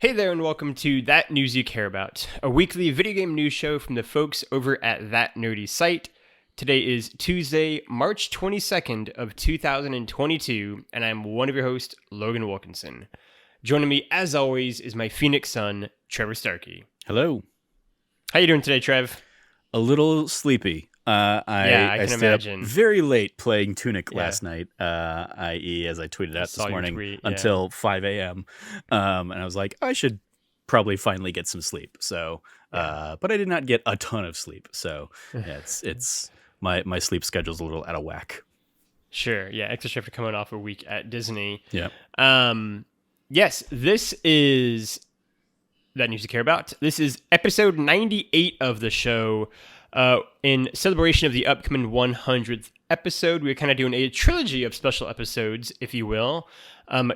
Hey there and welcome to That News You Care About, a weekly video game news show from the folks over at That Nerdy Site. Today is Tuesday, March 22nd of 2022, and I'm one of your hosts, Logan Wilkinson. Joining me, as always, is my Phoenix son, Trevor Starkey. Hello. How you doing today, Trev? A little sleepy. I can stayed imagine. Up very late playing Tunic last night, i.e. as I tweeted out this morning, until 5 a.m. And I was like, I should probably finally get some sleep. So, but I did not get a ton of sleep. So it's my sleep schedule's a little out of whack. Sure. Yeah. Extra shift coming off a week at Disney. Yeah. Yes, this is That News You Care About. This is episode 98 of the show. In celebration of the upcoming 100th episode, we're kind of doing a trilogy of special episodes, if you will.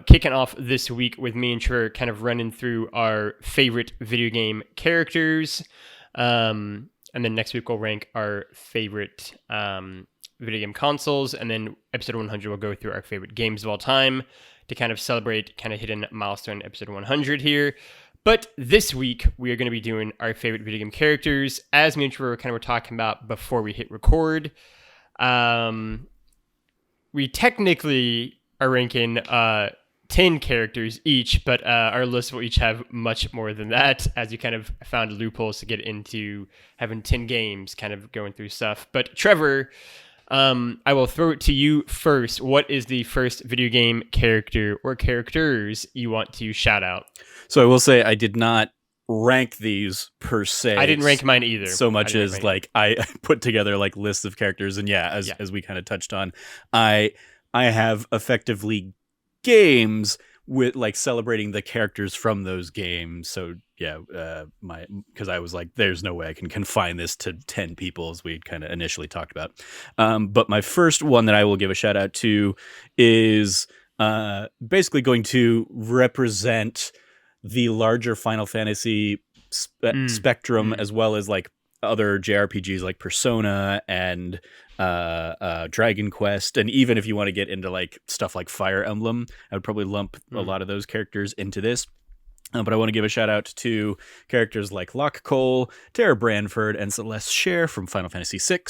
Kicking off this week with me and Trevor kind of running through our favorite video game characters. And then next week we'll rank our favorite video game consoles. And then episode 100 we'll go through our favorite games of all time to kind of celebrate kind of hitting milestone episode 100 here. But this week, we are going to be doing our favorite video game characters, as me and Trevor kind of were talking about before we hit record. We technically are ranking 10 characters each, but our list will each have much more than that, as you kind of found loopholes to get into having 10 games, kind of going through stuff. But Trevor, I will throw it to you first. What is the first video game character or characters you want to shout out? So I will say I did not rank these per se. I didn't rank mine either. So much as like I put together like lists of characters, and as we kind of touched on, I have effectively games with like celebrating the characters from those games. So because I was like, there's no way I can confine this to 10 people as we kind of initially talked about. But my first one that I will give a shout out to is basically going to represent the larger Final Fantasy spectrum, as well as like other JRPGs like Persona and Dragon Quest, and even if you want to get into like stuff like Fire Emblem, I would probably lump a lot of those characters into this. But I want to give a shout out to characters like Locke Cole, Tara Branford, and Celeste Share from Final Fantasy VI.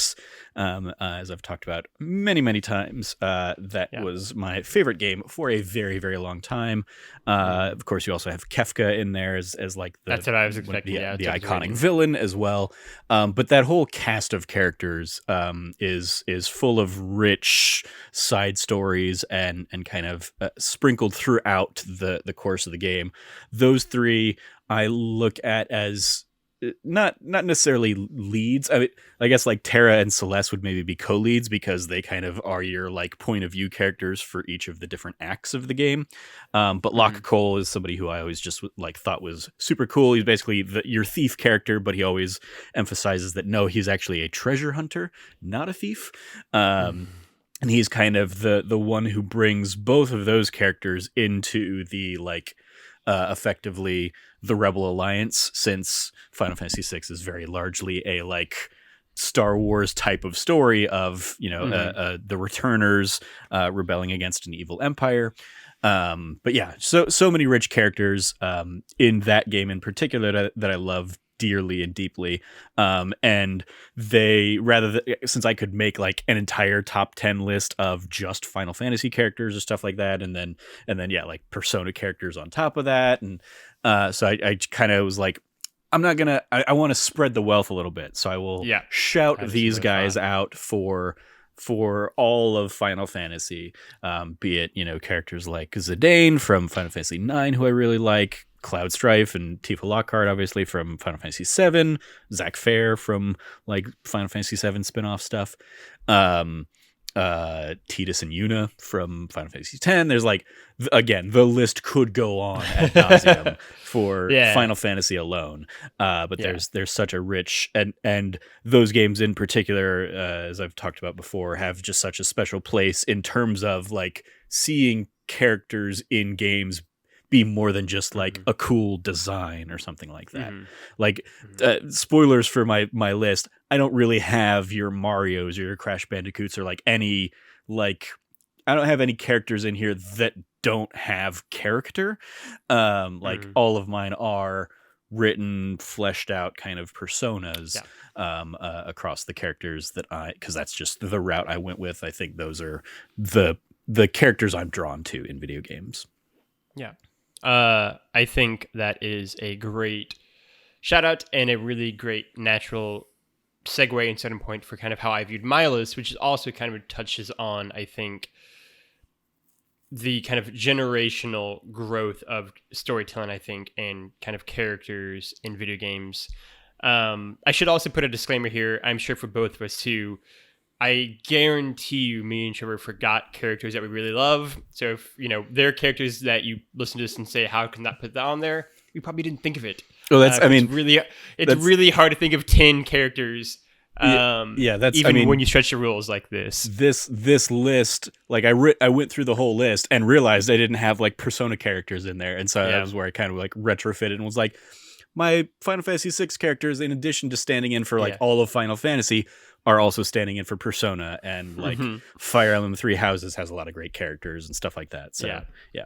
As I've talked about many times, that was my favorite game for a very, very long time. Of course, you also have Kefka in there as like that's what I was expecting. The iconic villain as well. But that whole cast of characters is full of rich side stories and kind of sprinkled throughout the course of the game. Those three I look at as not necessarily leads. I mean, I guess like Tara and Celeste would maybe be co-leads because they kind of are your like point of view characters for each of the different acts of the game. But Locke Cole is somebody who I always just like thought was super cool. He's basically your thief character, but he always emphasizes that no, he's actually a treasure hunter, not a thief. And he's kind of the one who brings both of those characters into the like effectively the Rebel Alliance, since Final Fantasy VI is very largely a like Star Wars type of story of the returners rebelling against an evil empire. But yeah, so many rich characters in that game in particular that I love dearly and deeply. And they since I could make like an entire top 10 list of just Final Fantasy characters or stuff like that, and then like Persona characters on top of that, and so I kind of was like, I'm not gonna I want to spread the wealth a little bit, so I will shout these guys out for all of Final Fantasy, be it characters like Zidane from Final Fantasy IX, who I really like, Cloud Strife and Tifa Lockhart, obviously, from Final Fantasy VII, Zack Fair from like Final Fantasy VII spin-off stuff, Tidus and Yuna from Final Fantasy X. There's like, again, the list could go on ad nauseum for Final Fantasy alone. But there's such a rich, and those games in particular, as I've talked about before, have just such a special place in terms of like seeing characters in games be more than just like a cool design or something like that. Like spoilers for my list, I don't really have your Marios or your Crash Bandicoots or like any like I don't have any characters in here that don't have character. Like all of mine are written, fleshed out kind of personas across the characters that because that's just the route I went with. I think those are the characters I'm drawn to in video games. Yeah. I think that is a great shout out and a really great natural segue and starting point for kind of how I viewed my list, which is also kind of touches on, I think, the kind of generational growth of storytelling, I think, and kind of characters in video games. I should also put a disclaimer here. I'm sure for both of us too, I guarantee you, me and Trevor forgot characters that we really love. So if, there are characters that you listen to this and say, how can that put that on there? We probably didn't think of it. Well, that's, it's really hard to think of 10 characters. That's even when you stretch the rules like this. This list, like I went through the whole list and realized I didn't have like Persona characters in there, and so that was where I kind of like retrofitted and was like, my Final Fantasy VI characters, in addition to standing in for like all of Final Fantasy, are also standing in for Persona, and like Fire Emblem Three Houses has a lot of great characters and stuff like that. So yeah.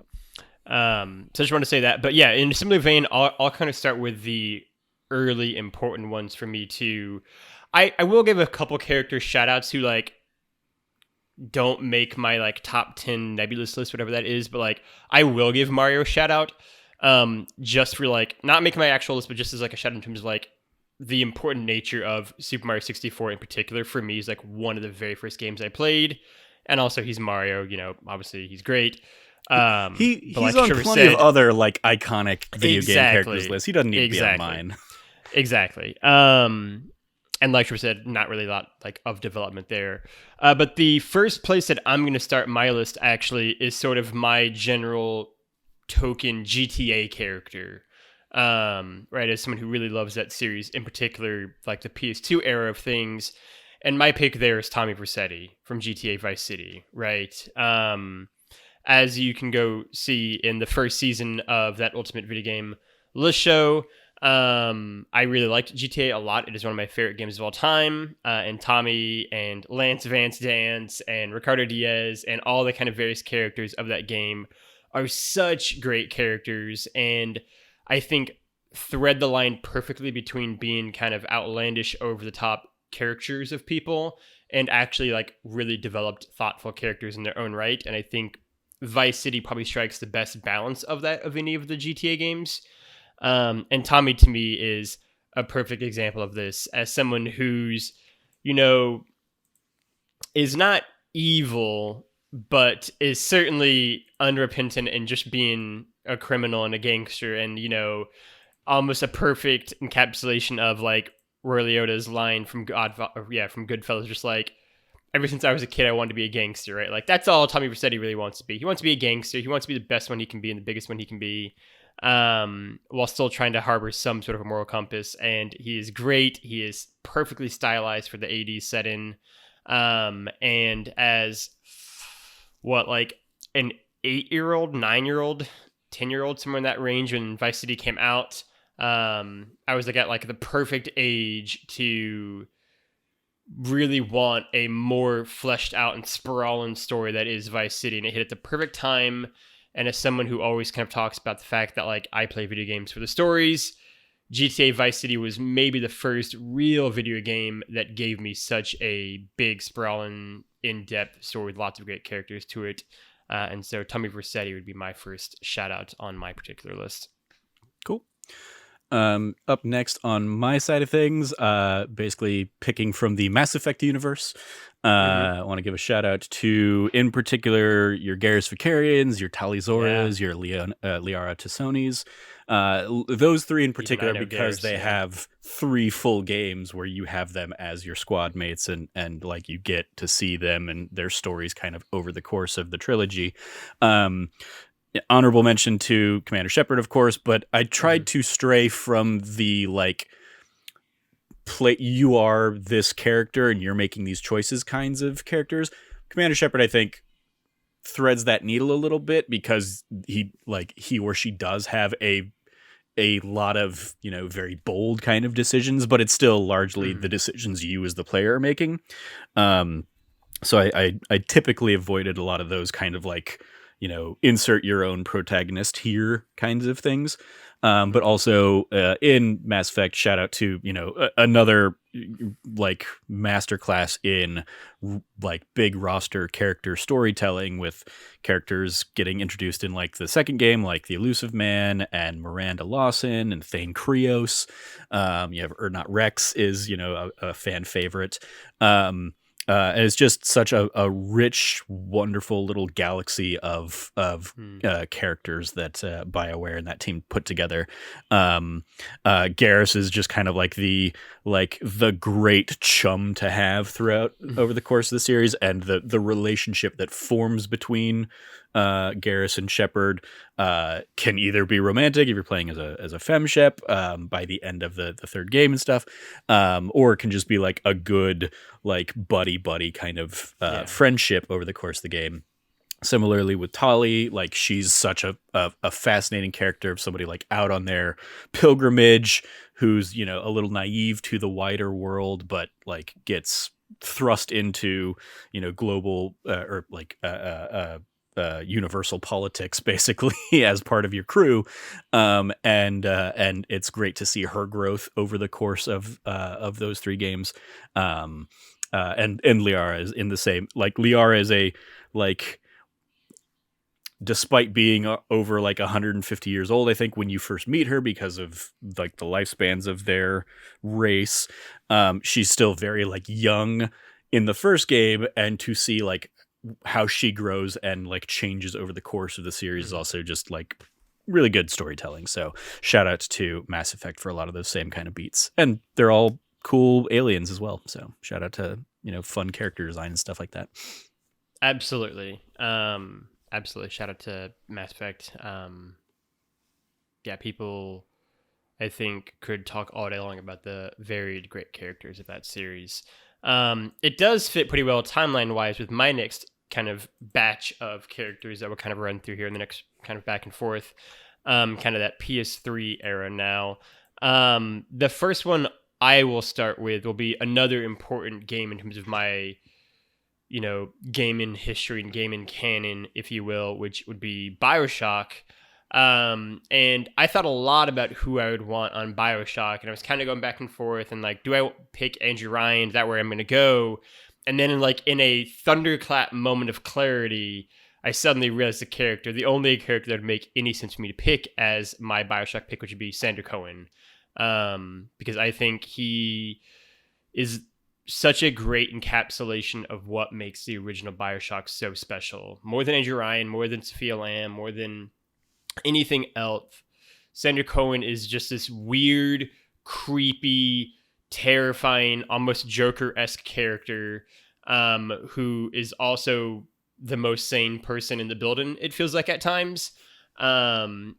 So I just want to say that, but in a similar vein, I'll kind of start with the early important ones for me too. I will give a couple characters shout outs who like don't make my like top 10 nebulous list, whatever that is, but like I will give Mario a shout out, just for like not making my actual list, but just as like a shout out in terms of like the important nature of Super Mario 64 in particular. For me, is like one of the very first games I played, and also he's Mario. Obviously he's great. He's like on plenty of other like iconic video game characters lists. He doesn't need to be on mine. Exactly. And like Trevor said, not really a lot like of development there. But the first place that I'm going to start my list actually is sort of my general token GTA character. Right, as someone who really loves that series, in particular, like the PS2 era of things. And my pick there is Tommy Vercetti from GTA Vice City, right? As you can go see in the first season of that Ultimate Video Game list show, I really liked GTA a lot. It is one of my favorite games of all time. And Tommy and Lance Vance Dance and Ricardo Diaz and all the kind of various characters of that game are such great characters, and I think thread the line perfectly between being kind of outlandish, over the top caricatures of people and actually like really developed, thoughtful characters in their own right. And I think Vice City probably strikes the best balance of that of any of the GTA games. And Tommy, to me, is a perfect example of this, as someone who's, is not evil, but is certainly unrepentant and just being a criminal and a gangster, and, almost a perfect encapsulation of like Ray Liotta's line from Goodfellas, just like, ever since I was a kid, I wanted to be a gangster, right? Like, that's all Tommy Vercetti really wants to be. He wants to be a gangster. He wants to be the best one he can be and the biggest one he can be, while still trying to harbor some sort of a moral compass. And he is great. He is perfectly stylized for the 80s setting. And as like an 8-year-old, 9-year-old, 10-year-old, somewhere in that range when Vice City came out, I was like at like the perfect age to really want a more fleshed out and sprawling story that is Vice City, and it hit at the perfect time. And as someone who always kind of talks about the fact that like I play video games for the stories, GTA Vice City was maybe the first real video game that gave me such a big, sprawling, in-depth story with lots of great characters to it. And so Tommy Vercetti would be my first shout out on my particular list. Cool. Up next on my side of things, basically picking from the Mass Effect universe, I want to give a shout out to, in particular, your Garrus Vicarians, your Tali'Zoras, your Liara T'Sonis. Those three in particular, because they have 3 full games where you have them as your squad mates, and like you get to see them and their stories kind of over the course of the trilogy. Honorable mention to Commander Shepard, of course, but I tried to stray from the like you are this character and you're making these choices kinds of characters. Commander Shepard, I think, threads that needle a little bit, because he or she does have a lot of, very bold kind of decisions, but it's still largely the decisions you as the player are making. So I typically avoided a lot of those kind of like, insert your own protagonist here kinds of things. But also in Mass Effect, shout out to, another like masterclass in like big roster character storytelling, with characters getting introduced in like the second game, like the Elusive Man and Miranda Lawson and Thane Krios. You have Ernot Rex is, a fan favorite. And it's just such a rich, wonderful little galaxy of characters that BioWare and that team put together. Garrus is just kind of like the great chum to have throughout over the course of the series, and the relationship that forms between Garrus and Shepard can either be romantic if you're playing as a femshep by the end of the third game and stuff, or it can just be like a good like buddy kind of friendship over the course of the game. Similarly with Tali, like she's such a fascinating character of somebody like out on their pilgrimage who's a little naive to the wider world, but like gets thrust into global or like universal politics basically as part of your crew, and it's great to see her growth over the course of those three games. And Liara is in the same, like Liara is a like, despite being over like 150 years old, I think when you first meet her, because of like the lifespans of their race, she's still very like young in the first game, and to see like how she grows and like changes over the course of the series is also just like really good storytelling. So shout out to Mass Effect for a lot of those same kind of beats, and they're all cool aliens as well. So shout out to fun character design and stuff like that. Absolutely. Absolutely. Shout out to Mass Effect. People I think could talk all day long about the varied great characters of that series. It does fit pretty well timeline wise with my next kind of batch of characters that we'll kind of run through here in the next kind of back and forth, kind of that PS3 era now. The first one I will start with will be another important game in terms of my, gaming history and gaming canon, if you will, which would be BioShock. And I thought a lot about who I would want on BioShock, and I was kind of going back and forth, and like, do I pick Andrew Ryan? Is that where I'm going to go? And then in a thunderclap moment of clarity, I suddenly realized the only character that would make any sense for me to pick as my BioShock pick, which would be Sander Cohen. Because I think he is such a great encapsulation of what makes the original BioShock so special. More than Andrew Ryan, more than Sophia Lamb, more than anything else, Sander Cohen is just this weird, creepy, terrifying, almost Joker-esque character, who is also the most sane person in the building, it feels like at times. And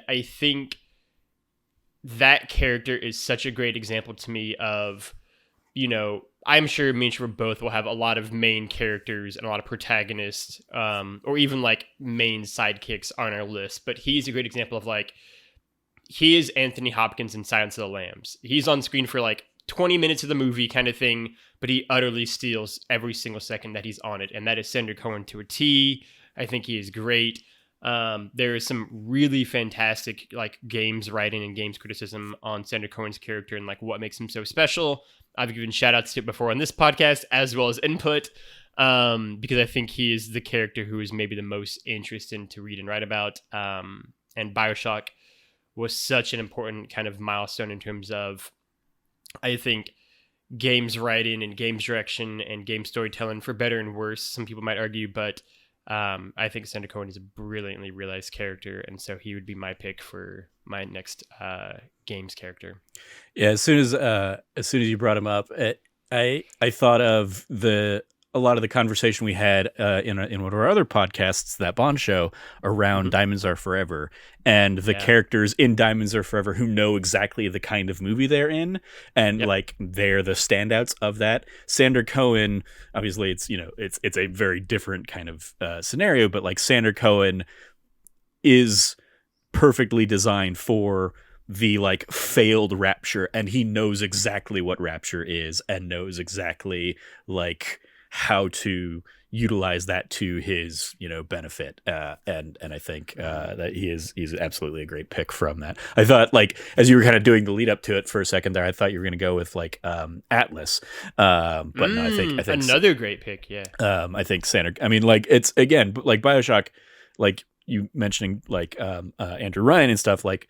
I think that character is such a great example to me of, I'm sure me and Trevor both will have a lot of main characters and a lot of protagonists, or even like main sidekicks on our list. But he's a great example of like, he is Anthony Hopkins in Silence of the Lambs. He's on screen for like 20 minutes of the movie kind of thing, but he utterly steals every single second that he's on it. And that is Sander Cohen to a T. I think he is great. There is some really fantastic like games writing and games criticism on Sander Cohen's character and like what makes him so special. I've given shout outs to it before on this podcast as well as input, because I think he is the character who is maybe the most interesting to read and write about. And BioShock was such an important kind of milestone in terms of, I think, games writing and games direction and game storytelling, for better and worse. Some people might argue, but I think Sander Cohen is a brilliantly realized character, and so he would be my pick for my next games character. Yeah, as soon as you brought him up, I thought of a lot of the conversation we had in one of our other podcasts, that Bond show, around Diamonds Are Forever, and the characters in Diamonds Are Forever who know exactly the kind of movie they're in, and like they're the standouts of that. Sander Cohen, obviously, it's a very different kind of scenario, but like Sander Cohen is perfectly designed for the like failed Rapture, and he knows exactly what Rapture is and knows exactly like how to utilize that to his benefit, and I think that he's absolutely a great pick from that. I thought, like, as you were kind of doing the lead up to it for a second there, I thought you were going to go with like Atlas, but no, I think another great pick. Yeah, I think Sander. I mean, like, it's again like BioShock, like you mentioning like Andrew Ryan and stuff, like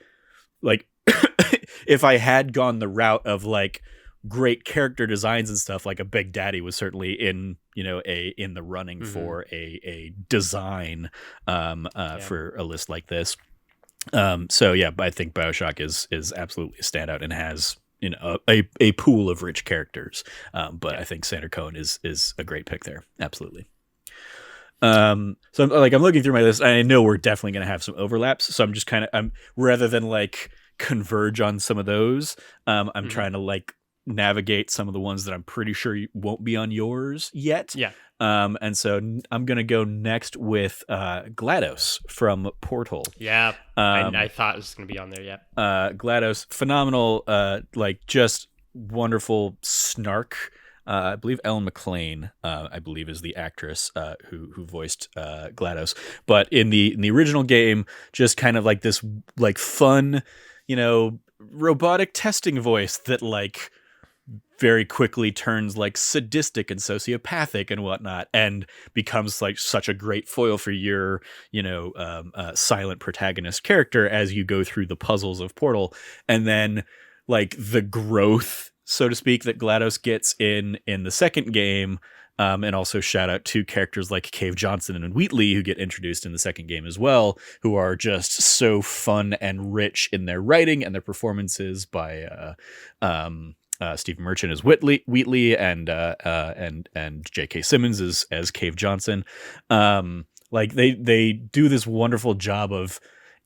if I had gone the route of like great character designs and stuff, like a Big Daddy was certainly in in the running for a design for a list like this. So yeah, I think BioShock is absolutely a standout and has a pool of rich characters. But I think Sander Cohen is a great pick there. Absolutely. So I'm looking through my list. I know we're definitely going to have some overlaps. So I'm just rather than like converge on some of those, I'm trying to like navigate some of the ones that I'm pretty sure won't be on yours yet. Yeah. And so I'm going to go next with GLaDOS from Portal. Yeah. I thought it was going to be on there. Yeah. GLaDOS, phenomenal, like just wonderful snark. I believe Ellen McLean, I believe, is the actress who voiced GLaDOS. But in the original game, just kind of like this like fun, robotic testing voice that like very quickly turns like sadistic and sociopathic and whatnot, and becomes like such a great foil for your silent protagonist character as you go through the puzzles of Portal. And then like the growth, so to speak, that GLaDOS gets in the second game, and also shout out to characters like Cave Johnson and Wheatley, who get introduced in the second game as well, who are just so fun and rich in their writing and their performances by Stephen Merchant as Wheatley and J.K. Simmons as Cave Johnson. Like they do this wonderful job of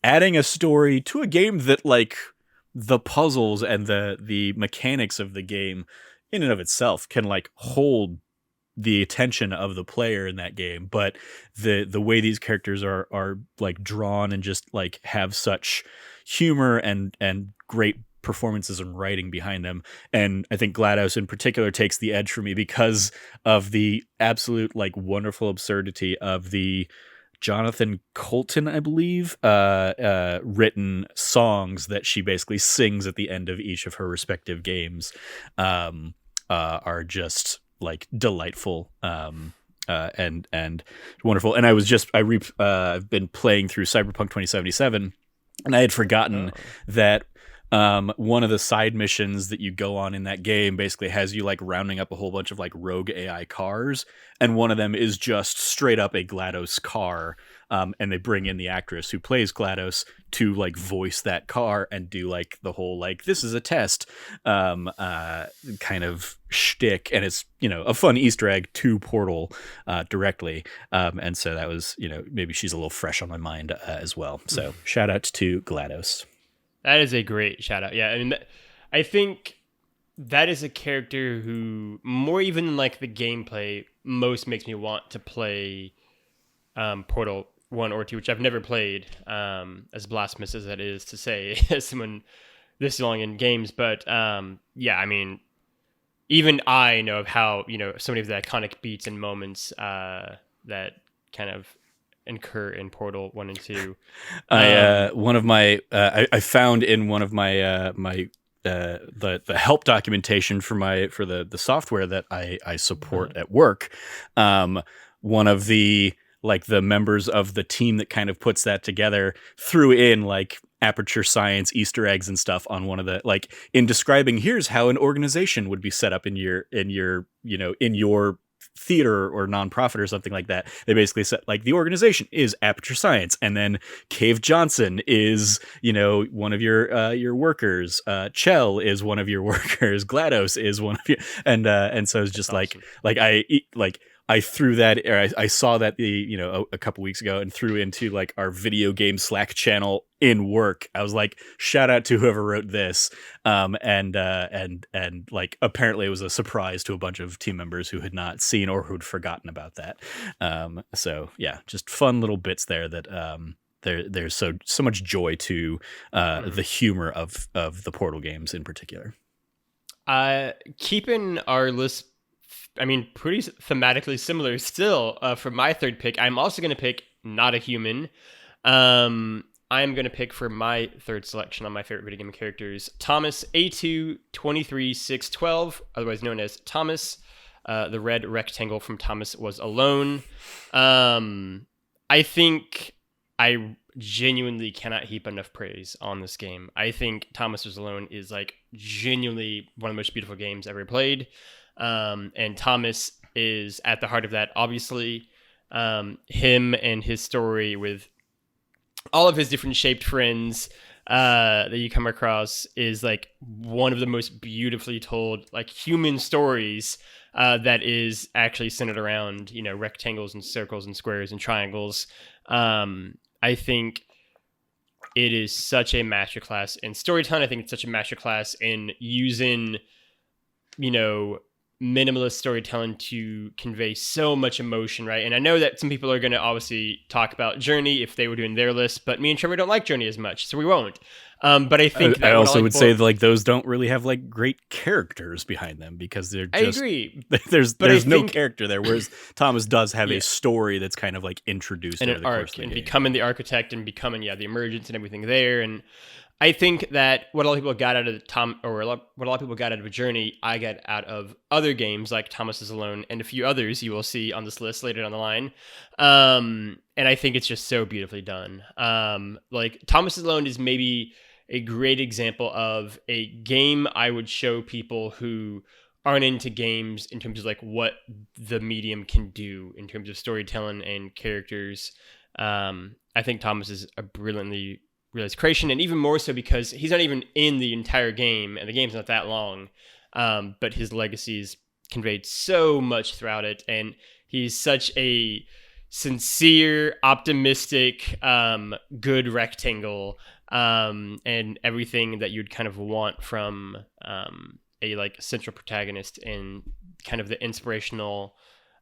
adding a story to a game that like the puzzles and the mechanics of the game in and of itself can like hold the attention of the player in that game, but the way these characters are like drawn and just like have such humor and great performances and writing behind them. And I think GLaDOS in particular takes the edge for me because of the absolute like wonderful absurdity of the Jonathan Colton, I believe, written songs that she basically sings at the end of each of her respective games, are just like delightful and wonderful. And I've been playing through Cyberpunk 2077, and I had forgotten that one of the side missions that you go on in that game basically has you like rounding up a whole bunch of like rogue AI cars, and one of them is just straight up a GLaDOS car, and they bring in the actress who plays GLaDOS to like voice that car and do like the whole like this is a test kind of shtick, and it's a fun Easter egg to Portal directly, and so that was maybe she's a little fresh on my mind as well. So shout out to GLaDOS. That is a great shout out. Yeah, I mean, I think that is a character who, more even than like the gameplay, most makes me want to play Portal 1 or 2, which I've never played, as blasphemous as that is to say, as someone this long in games. But yeah, I mean, even I know of how, so many of the iconic beats and moments that kind of incur in Portal 1 and 2. I found in one of my the help documentation for the software that I support at work, one of the members of the team that kind of puts that together threw in like Aperture Science Easter eggs and stuff on one of the, like, in describing here's how an organization would be set up in your theater or nonprofit or something like that. They basically said like the organization is Aperture Science, and then Cave Johnson is one of your workers, Chell is one of your workers, GLaDOS is one of you, and so it's just awesome. I threw that, or I saw that a couple weeks ago and threw into like our video game Slack channel in work. I was like, shout out to whoever wrote this. And like apparently it was a surprise to a bunch of team members who had not seen or who'd forgotten about that. So yeah, just fun little bits there that there's so much joy to the humor of the Portal games in particular. Keeping our list pretty thematically similar still. For my third pick, I'm also going to pick not a human. I'm going to pick for my third selection on my favorite video game characters, Thomas A2-23-612, otherwise known as Thomas, the red rectangle from Thomas Was Alone. I think I genuinely cannot heap enough praise on this game. I think Thomas Was Alone is like genuinely one of the most beautiful games ever played. And Thomas is at the heart of that, obviously. Him and his story with all of his different shaped friends that you come across is like one of the most beautifully told like human stories that is actually centered around, you know, rectangles and circles and squares and triangles. I think it is such a masterclass in storytelling. I think it's such a masterclass in using, you know, minimalist storytelling to convey so much emotion, right? And I know that some people are going to obviously talk about Journey if they were doing their list, but me and Trevor don't like Journey as much, so we won't. But I think that I also would say like those don't really have like great characters behind them because they're just, I agree. There's no character there, whereas Thomas does have a story that's kind of like introduced and over an the course arc of the and game. becoming the architect and becoming the emergence and everything there. And I think that what a lot of people got out of what a lot of people got out of a Journey, I got out of other games like Thomas Is Alone and a few others you will see on this list later down the line. And I think it's just so beautifully done. Like Thomas Is Alone is maybe a great example of a game I would show people who aren't into games in terms of like what the medium can do in terms of storytelling and characters. I think Thomas is a brilliantly realized creation, and even more so because he's not even in the entire game, and the game's not that long, but his legacy is conveyed so much throughout it, and he's such a sincere, optimistic, good rectangle, and everything that you'd kind of want from a like central protagonist in kind of the inspirational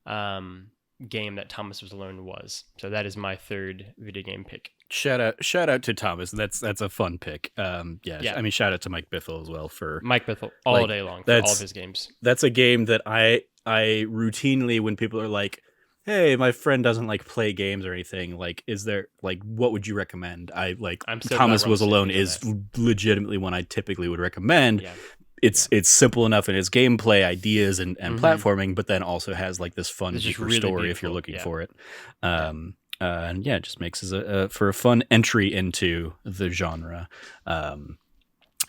game that Thomas Was Alone was. So that is my third video game pick. Shout out to Thomas. That's a fun pick. Yeah. I mean, shout out to Mike Bithell as well for Mike Bithell all day long for all of his games. That's a game that I routinely, when people are like, "Hey, my friend doesn't like play games or anything," like, is there like what would you recommend? Thomas Was Alone is legitimately one I typically would recommend. Yeah. It's simple enough in its gameplay ideas and platforming, but then also has like this fun, deeper really story beautiful. If you're looking for it. And it just makes it for a fun entry into the genre.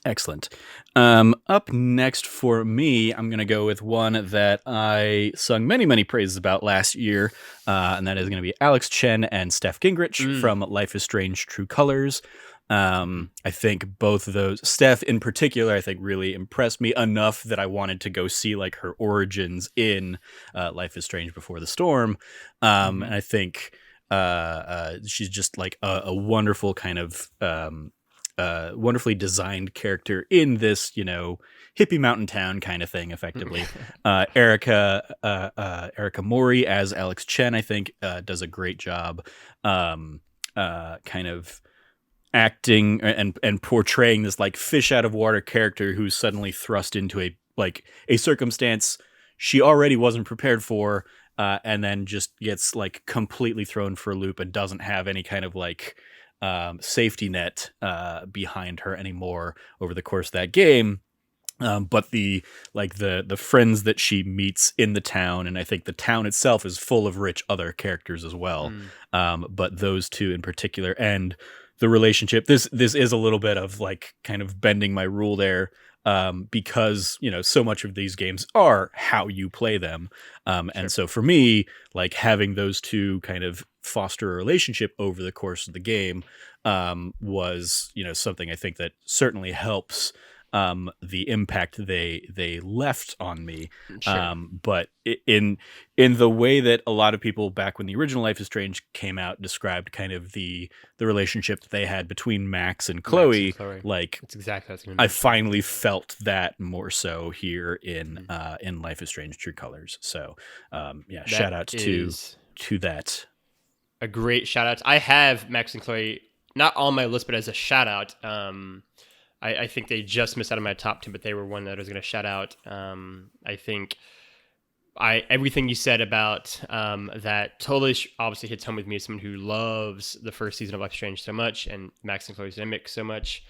Excellent. Up next for me, I'm going to go with one that I sung many, many praises about last year, and that is going to be Alex Chen and Steph Gingrich from Life is Strange: True Colors. I think both of those, Steph in particular, I think really impressed me enough that I wanted to go see like her origins in Life is Strange Before the Storm. And I think she's just like a wonderful kind of wonderfully designed character in this, you know, hippie mountain town kind of thing, effectively. Erica Mori as Alex Chen, I think, does a great job kind of acting and portraying this like fish out of water character who's suddenly thrust into a circumstance she already wasn't prepared for, and then just gets like completely thrown for a loop and doesn't have any kind of like safety net behind her anymore over the course of that game. But the friends that she meets in the town, and I think the town itself is full of rich other characters as well. But those two in particular, and the relationship, this is a little bit of like kind of bending my rule there, because, you know, so much of these games are how you play them. And so for me, like having those two kind of foster a relationship over the course of the game was, you know, something I think that certainly helps the impact they left on me. But in the way that a lot of people back when the original Life is Strange came out described kind of the relationship that they had between Max and Chloe. Like, that's exactly what I finally felt that more so here in Life is Strange: True Colors. So shout out to that. A great shout out. I have Max and Chloe not on my list, but as a shout out. I think they just missed out on my top 10, but they were one that I was going to shout out. I think everything you said about that totally obviously hits home with me as someone who loves the first season of Life is Strange so much and Max and Chloe's Dynamic so much.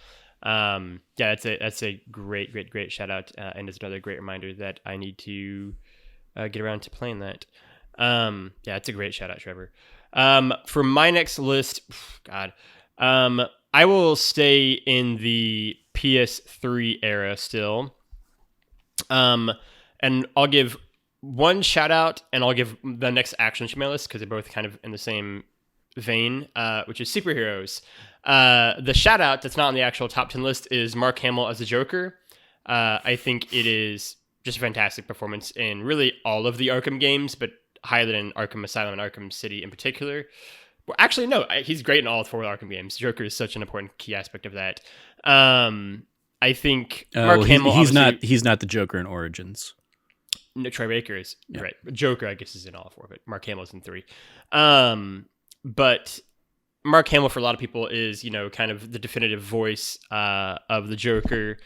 Yeah, that's a great shout out, and it's another great reminder that I need to get around to playing that. Yeah, it's a great shout out, Trevor. For my next list, God, I will stay in the PS3 era still. And I'll give one shout out, and I'll give the next action to my list because they're both kind of in the same vein, which is superheroes. The shout out that's not on the actual top 10 list is Mark Hamill as the Joker. I think it is just a fantastic performance in really all of the Arkham games, but highlighted in Arkham Asylum and Arkham City in particular. Well, actually, no, he's great in all four Arkham games. Joker is such an important key aspect of that. I think Mark Hamill. He's not the Joker in Origins. No, Troy Baker is right. Joker, I guess, is in all four, but Mark Hamill's in 3. But Mark Hamill, for a lot of people, is kind of the definitive voice of the Joker,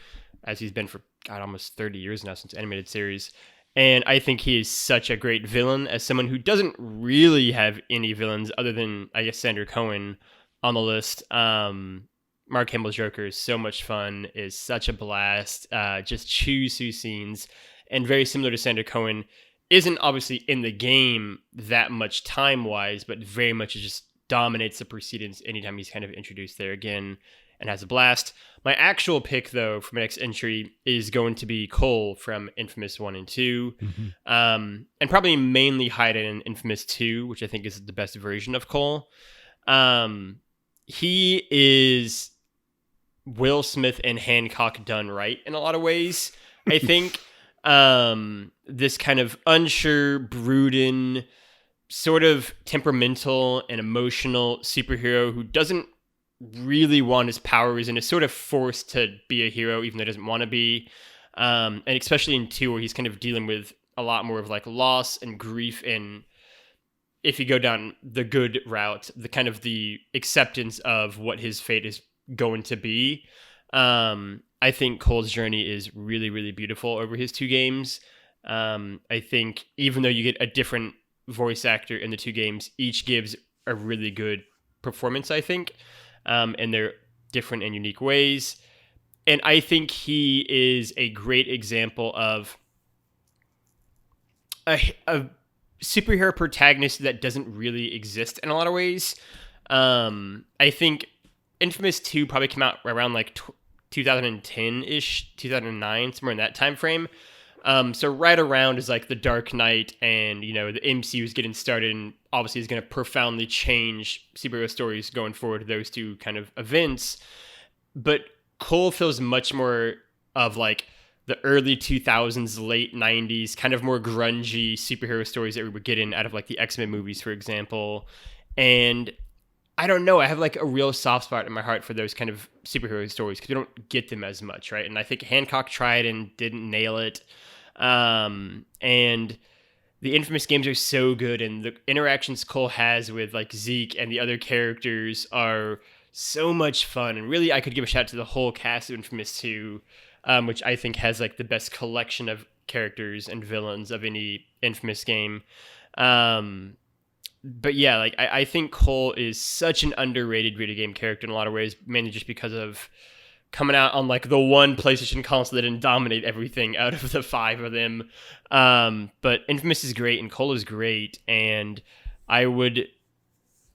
as he's been for almost 30 years now since animated series. And I think he is such a great villain as someone who doesn't really have any villains other than, I guess, Sander Cohen on the list. Mark Hamill's Joker is so much fun, is such a blast, just chews through scenes, and very similar to Sander Cohen, isn't obviously in the game that much time-wise, but very much just dominates the proceedings anytime he's kind of introduced there again and has a blast. My actual pick, though, for my next entry is going to be Cole from Infamous 1 and 2, and probably mainly hide in Infamous 2, which I think is the best version of Cole. He is Will Smith and Hancock done right in a lot of ways, I think. This kind of unsure, brooding, sort of temperamental and emotional superhero who doesn't really want his powers and is sort of forced to be a hero even though he doesn't want to be. And especially in 2 where he's kind of dealing with a lot more of like loss and grief, and if you go down the good route, the kind of the acceptance of what his fate is going to be. I think Cole's journey is really, really beautiful over his 2 games. I think even though you get a different voice actor in the 2 games, each gives a really good performance, I think, and they're different and unique ways. And I think he is a great example of a superhero protagonist that doesn't really exist in a lot of ways. I think Infamous 2 probably came out around like 2010-ish, 2009, somewhere in that time frame. So right around is like the Dark Knight and, the MCU is getting started, and obviously is going to profoundly change superhero stories going forward, those 2 kind of events. But Cole feels much more of like the early 2000s, late 90s, kind of more grungy superhero stories that we were getting out of like the X-Men movies, for example. And I don't know, I have like a real soft spot in my heart for those kind of superhero stories because we don't get them as much, right? And I think Hancock tried and didn't nail it. And the Infamous games are so good, and the interactions Cole has with like Zeke and the other characters are so much fun. And really, I could give a shout out to the whole cast of Infamous 2, which I think has like the best collection of characters and villains of any Infamous game. But yeah, like I think Cole is such an underrated video game character in a lot of ways, mainly just because of coming out on like the one PlayStation console that didn't dominate everything out of the 5 of them. But Infamous is great and Cole is great, and I would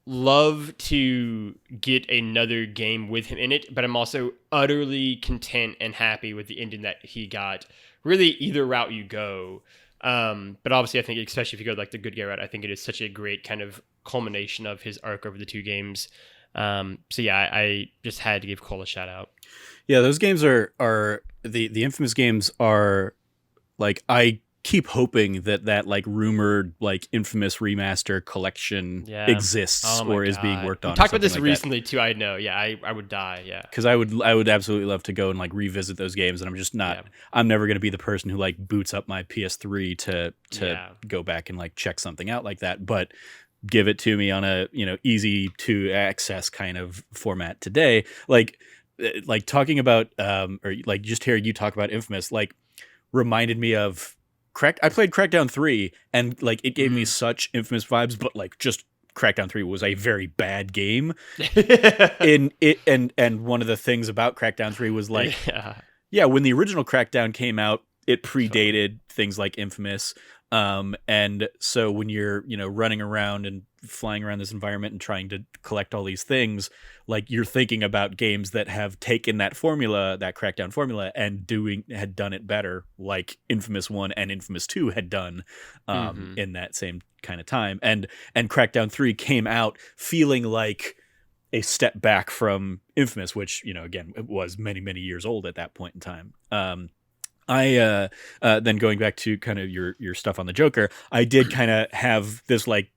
love to get another game with him in it, but I'm also utterly content and happy with the ending that he got. Really, either route you go. But obviously, I think, especially if you go like the good guy route, I think it is such a great kind of culmination of his arc over the 2 games. So yeah, I just had to give Cole a shout out. Yeah, those games are the Infamous games are like, I keep hoping that like rumored like Infamous remaster collection exists or is being worked on. We talked about this recently too. I know. Yeah, I would die. Yeah, because I would absolutely love to go and like revisit those games, and I'm just not. Yeah. I'm never going to be the person who like boots up my PS3 to go back and like check something out like that. But give it to me on a easy to access kind of format today. Like talking about or like just hearing you talk about Infamous like reminded me of I played Crackdown 3 and like it gave me such Infamous vibes, but like just Crackdown 3 was a very bad game. In it and one of the things about Crackdown 3 was like when the original Crackdown came out, it predated things like Infamous. And so when you're, running around and flying around this environment and trying to collect all these things, like you're thinking about games that have taken that formula, that Crackdown formula, and had done it better, like Infamous 1 and Infamous 2 had done in that same kind of time. And Crackdown 3 came out feeling like a step back from Infamous, which, again, it was many, many years old at that point in time. I then going back to kind of your stuff on the Joker, I did kind of have this like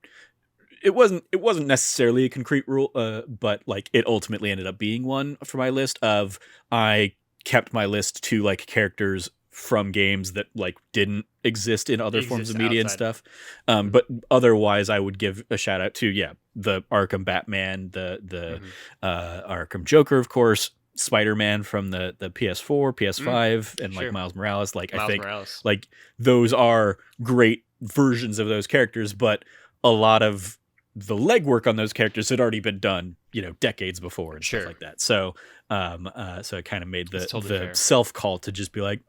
it wasn't necessarily a concrete rule, but like it ultimately ended up being one for my list of I kept my list to like characters from games that like didn't exist in other forms of media outside. And stuff. But otherwise I would give a shout out to the Arkham Batman, the Arkham Joker, of course. Spider-Man from the PS4, PS5, and like Miles Morales. Like I think like those are great versions of those characters, but a lot of the legwork on those characters had already been done, decades before and stuff like that. So, so it kind of made the self call to just be like,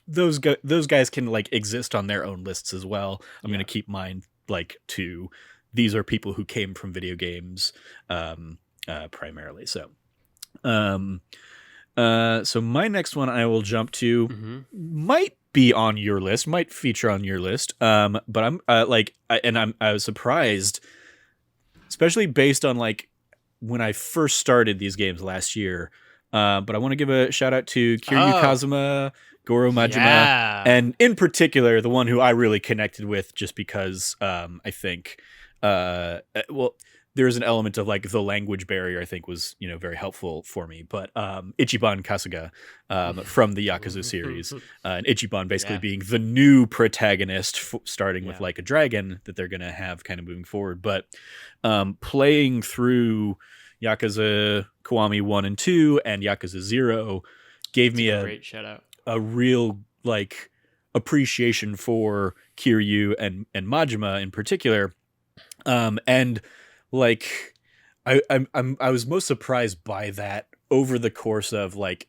those guys can like exist on their own lists as well. I'm going to keep mine like to these are people who came from video games, primarily. So. So my next one I will jump to might be on your list, might feature on your list. But I'm I was surprised, especially based on like when I first started these games last year. But I want to give a shout out to Kiryu Kazuma, Goro Majima, and in particular the one who I really connected with just because I think there is an element of like the language barrier I think was, very helpful for me. But Ichiban Kasuga from the Yakuza series, and Ichiban basically being the new protagonist, starting with like a dragon that they're going to have kind of moving forward. But playing through Yakuza Kiwami 1 and 2 and Yakuza 0 gave me a great shout out. A real like appreciation for Kiryu and Majima in particular. And like I was most surprised by that over the course of like,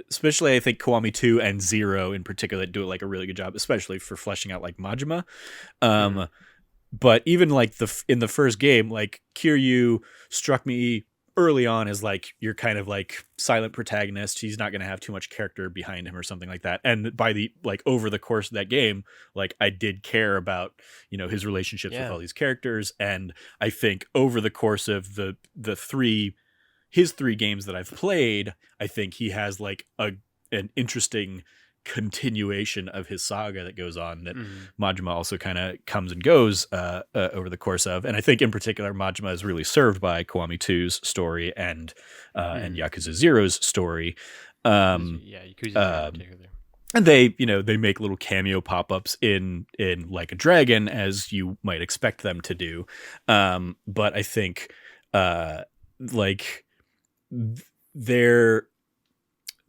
especially I think Kiwami 2 and 0 in particular do like a really good job, especially for fleshing out like Majima. But even like in the first game, like Kiryu struck me early on as like you're kind of like silent protagonist. He's not going to have too much character behind him or something like that. And by the like over the course of that game, like I did care about his relationships with all these characters. And I think over the course of his three games that I've played, I think he has like an interesting continuation of his saga that goes on that Majima also kind of comes and goes over the course of, and I think in particular Majima is really served by Kiwami 2's story and Yakuza 0's story. Yakuza 0 in particular. And they make little cameo pop-ups in Like a Dragon, as you might expect them to do. But I think like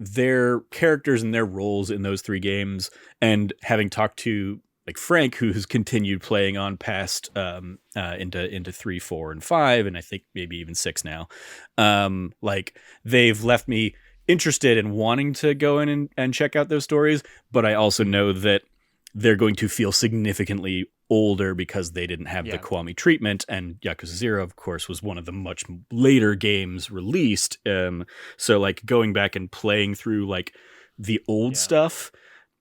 their characters and their roles in those three games, and having talked to like Frank, who's continued playing on past into 3, 4, and 5, and I think maybe even 6 now. Like they've left me interested in wanting to go in and check out those stories, but I also know that they're going to feel significantly older because they didn't have the Kiwami treatment, and Yakuza 0, of course, was one of the much later games released. So like going back and playing through like the old stuff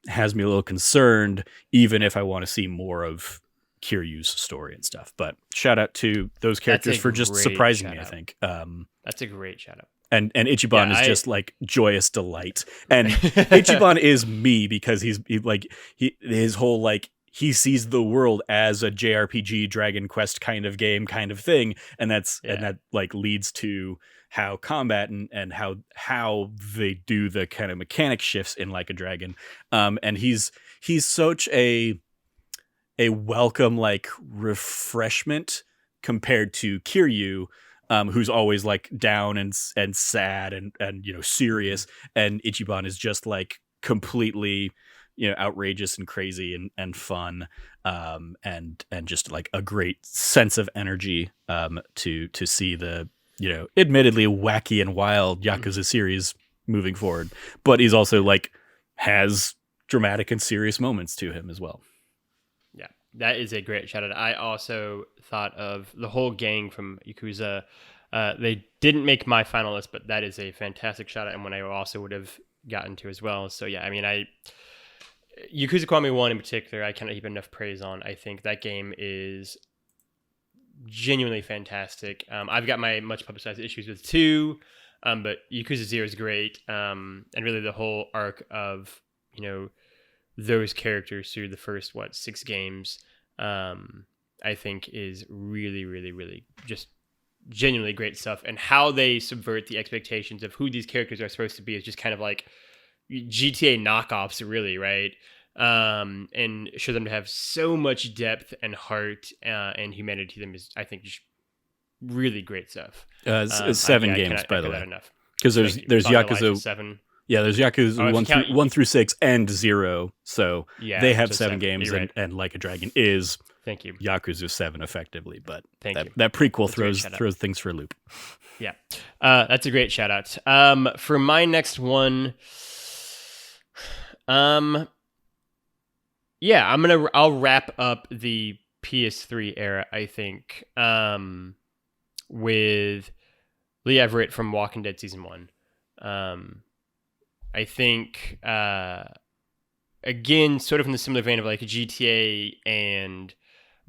has me a little concerned, even if I want to see more of Kiryu's story and stuff. But shout out to those characters for just surprising me, I think. That's a great shout out. And Ichiban is just like joyous delight. And Ichiban is me because his whole like, he sees the world as a JRPG Dragon Quest kind of game kind of thing. And that like leads to how combat and how they do the kind of mechanic shifts in Like a Dragon. And he's such a welcome like refreshment compared to Kiryu, who's always like down and sad and serious, and Ichiban is just like completely outrageous and crazy and fun, and just like a great sense of energy, to see the admittedly wacky and wild Yakuza series moving forward. But he's also like has dramatic and serious moments to him as well. Yeah, that is a great shout out. I also thought of the whole gang from Yakuza. They didn't make my final list, but that is a fantastic shout out, and one I also would have gotten to as well. So yeah, I mean, Yakuza Kiwami 1 in particular, I cannot heap enough praise on. I think that game is genuinely fantastic. I've got my much publicized issues with 2, but Yakuza 0 is great. And really the whole arc of, those characters through the first, 6 games, I think is really, really, really just genuinely great stuff. And how they subvert the expectations of who these characters are supposed to be is just kind of like GTA knockoffs, really, right? And show them to have so much depth and heart and humanity to them is, I think, just really great stuff. 7 games, by the way, because there's Yakuza 7. Yeah, there's Yakuza 1 through 6 and 0, so they have 7 games, right. and Like a Dragon is Thank you. Yakuza 7 effectively, but that prequel throws things for a loop. Yeah, that's a great shout out. For my next one, I'll wrap up the PS3 era, I think, with Lee Everett from Walking Dead Season 1. I think, again, sort of in the similar vein of like GTA and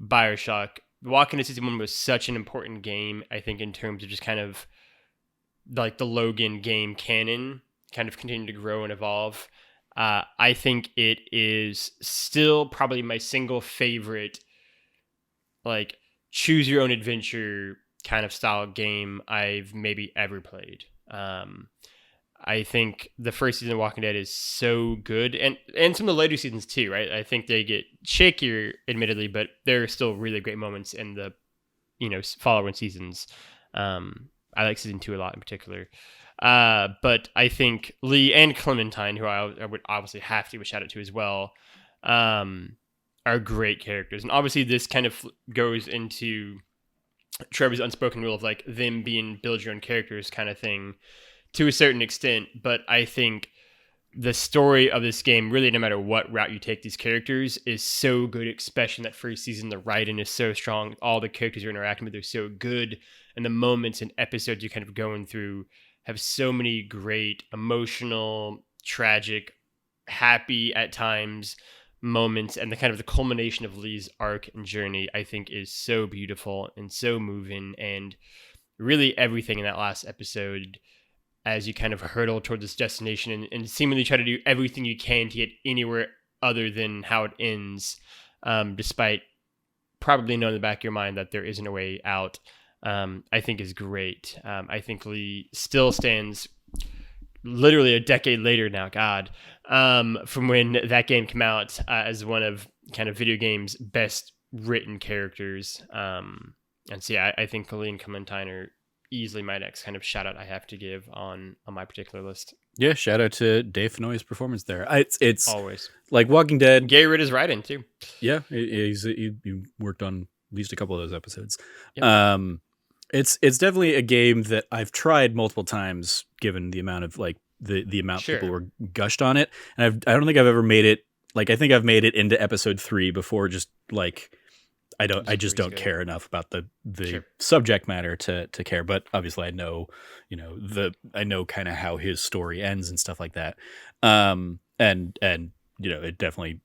BioShock, Walking Dead Season 1 was such an important game, I think, in terms of just kind of like the Logan game canon kind of continue to grow and evolve. I think it is still probably my single favorite, like, choose your own adventure kind of style game I've maybe ever played. I think the first season of Walking Dead is so good, and some of the later seasons too, right? I think they get shakier, admittedly, but there are still really great moments in the, following seasons. I like season 2 a lot in particular. But I think Lee and Clementine, who I would obviously have to give a shout out to as well, are great characters. And obviously this kind of goes into Trevor's unspoken rule of like them being build your own characters kind of thing to a certain extent. But I think the story of this game, really, no matter what route you take these characters, is so good, especially in that first season. The writing is so strong. All the characters you're interacting with are so good. And the moments and episodes you're kind of going through have so many great emotional, tragic, happy at times moments, and the kind of the culmination of Lee's arc and journey, I think, is so beautiful and so moving. And really everything in that last episode, as you kind of hurtle towards this destination and seemingly try to do everything you can to get anywhere other than how it ends, despite probably knowing in the back of your mind that there isn't a way out, I think is great. I think Lee still stands literally a decade later now, God, from when that game came out, as one of kind of video games' best written characters. And so, yeah, I think Lee and Clementine are easily my next kind of shout out I have to give on my particular list. Yeah, shout out to Dave Fennoy's performance there. It's always like Walking Dead. Gary Ritt is writing too. Yeah, he worked on at least a couple of those episodes. Yep. It's definitely a game that I've tried multiple times, given the amount of like the amount people were gushed on it, and I don't think I've ever made it. Like I think I've made it into episode 3 before, just like I just don't care enough about the subject matter to care. But obviously I know, I know kind of how his story ends and stuff like that. And it definitely,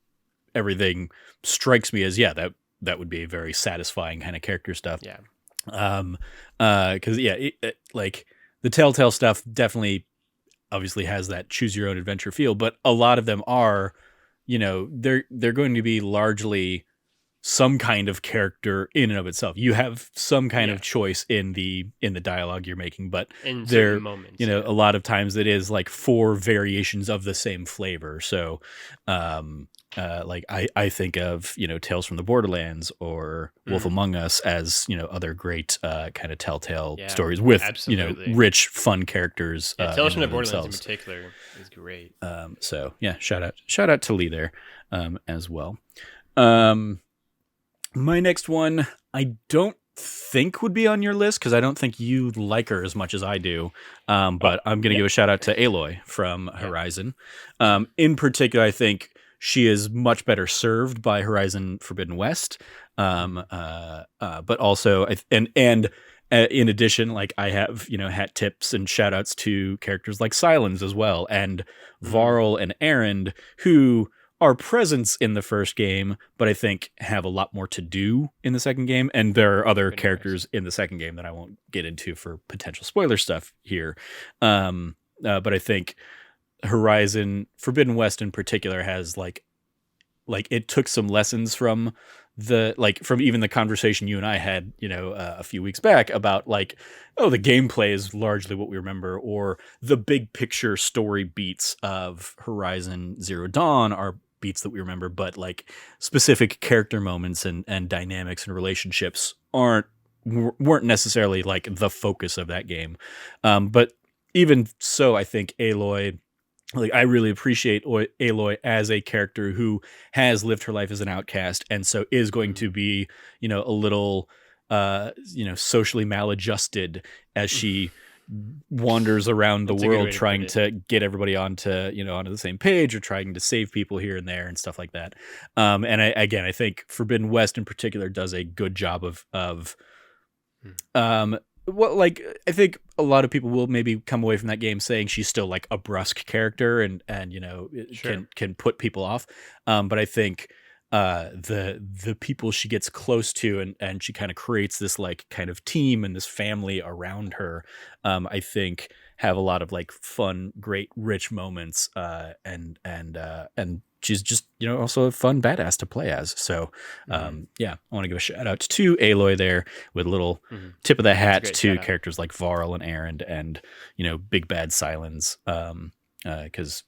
everything strikes me as, that would be a very satisfying kind of character stuff. Yeah. Cause like the Telltale stuff definitely obviously has that choose your own adventure feel, but a lot of them are, they're going to be largely some kind of character in and of itself. You have some kind Yeah. of choice in the dialogue you're making, but In there, certain moments, you know, yeah. a lot of times it is like 4 variations of the same flavor. So, like I think of, you know, Tales from the Borderlands or Wolf Among Us as, you know, other great kind of telltale Yeah, stories with, you absolutely. know, rich, fun characters. Yeah, Tales in from the and of Borderlands in themselves. particular is great. So yeah, shout out to Lee there, as well. My next one, I don't think would be on your list because I don't think you like her as much as I do. But I'm going to give a shout out to Aloy from Horizon. In particular, I think she is much better served by Horizon Forbidden West. But also, in addition, like I have, you know, hat tips and shout outs to characters like Silence as well, and Varl and Erend, who are presents in the first game, but I think have a lot more to do in the second game. And there are other characters in the second game that I won't get into for potential spoiler stuff here. But I think Horizon Forbidden West in particular has like it took some lessons from from even the conversation you and I had, you know, a few weeks back about like, oh, the gameplay is largely what we remember, or the big picture story beats of Horizon Zero Dawn are beats that we remember, but like specific character moments and dynamics and relationships weren't necessarily like the focus of that game. But even so, I think Aloy, like I really appreciate Aloy as a character who has lived her life as an outcast, and so is going to be, you know, a little, you know, socially maladjusted as she wanders around the world trying to get everybody onto the same page, or trying to save people here and there and stuff like that. And I think Forbidden West in particular does a good job of well, like I think a lot of people will maybe come away from that game saying she's still like a brusque character and you know, can put people off. But I think the people she gets close to and she kind of creates this like kind of team and this family around her, I think have a lot of like fun, great, rich moments, and she's just, you know, also a fun badass to play as. So yeah, I want to give a shout out to Aloy there with a little tip of the hat to characters like Varl and Erend and, you know, Big Bad Silence, because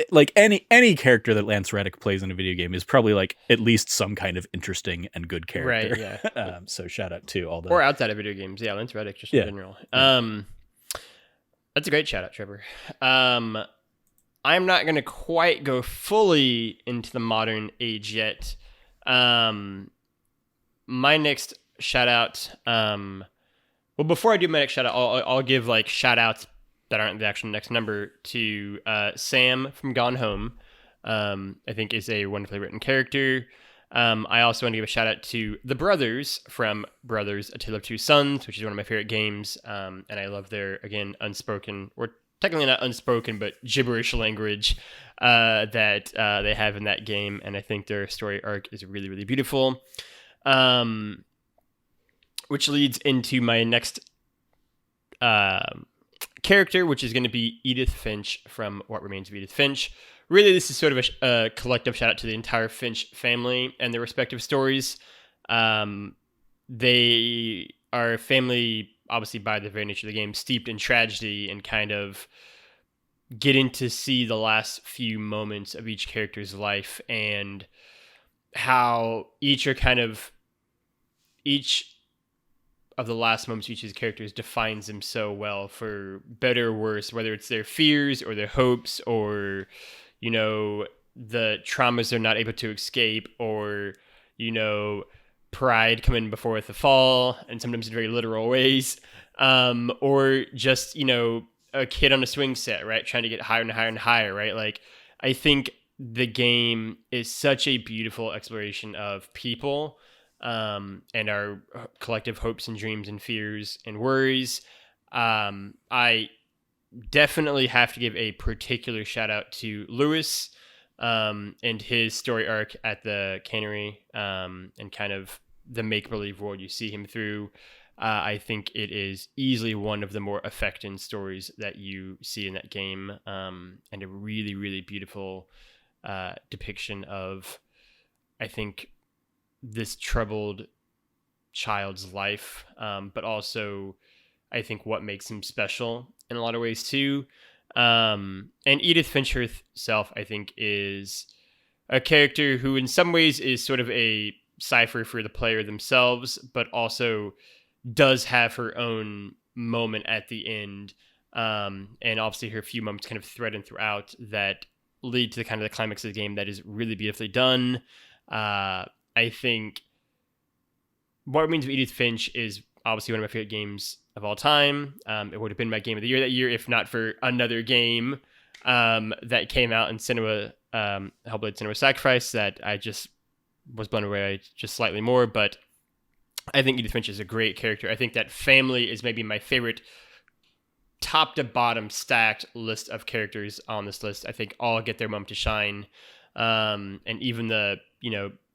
like any character that Lance Reddick plays in a video game is probably like at least some kind of interesting and good character. Right, yeah. So shout out to all the... Or outside of video games. Yeah, Lance Reddick just in general. That's a great shout out, Trevor. I'm not going to quite go fully into the modern age yet. My next shout out... well, before I do my next shout out, I'll give like shout outs that aren't the actual next number to Sam from Gone Home. I think is a wonderfully written character. I also want to give a shout out to the brothers from Brothers: A Tale of Two Sons, which is one of my favorite games. And I love their, again, unspoken, or technically not unspoken, but gibberish language that they have in that game. And I think their story arc is really, really beautiful. Which leads into my next character, which is going to be Edith Finch from What Remains of Edith Finch. Really, this is sort of a collective shout out to the entire Finch family and their respective stories. They are a family, obviously by the very nature of the game, steeped in tragedy, and kind of getting to see the last few moments of each character's life and how each of the last moments of each of these characters defines them so well, for better or worse, whether it's their fears or their hopes, or, you know, the traumas they're not able to escape, or, you know, pride coming before the fall, and sometimes in very literal ways, or just, you know, a kid on a swing set, right, trying to get higher and higher and higher, right? Like, I think the game is such a beautiful exploration of people, and our collective hopes and dreams and fears and worries. I definitely have to give a particular shout out to Lewis, and his story arc at the cannery, and kind of the make-believe world you see him through. I think it is easily one of the more affecting stories that you see in that game, and a really, really beautiful depiction of, I think, this troubled child's life, but also I think what makes him special in a lot of ways too. And Edith Finch herself, I think, is a character who in some ways is sort of a cipher for the player themselves, but also does have her own moment at the end. And obviously her few moments kind of threaded throughout that lead to the kind of the climax of the game that is really beautifully done. I think What Remains of Edith Finch is obviously one of my favorite games of all time. It would have been my game of the year that year if not for another game that came out in cinema, Hellblade: Cinema Sacrifice, that I just was blown away just slightly more. But I think Edith Finch is a great character. I think that family is maybe my favorite top to bottom stacked list of characters on this list. I think all get their moment to shine. And even the,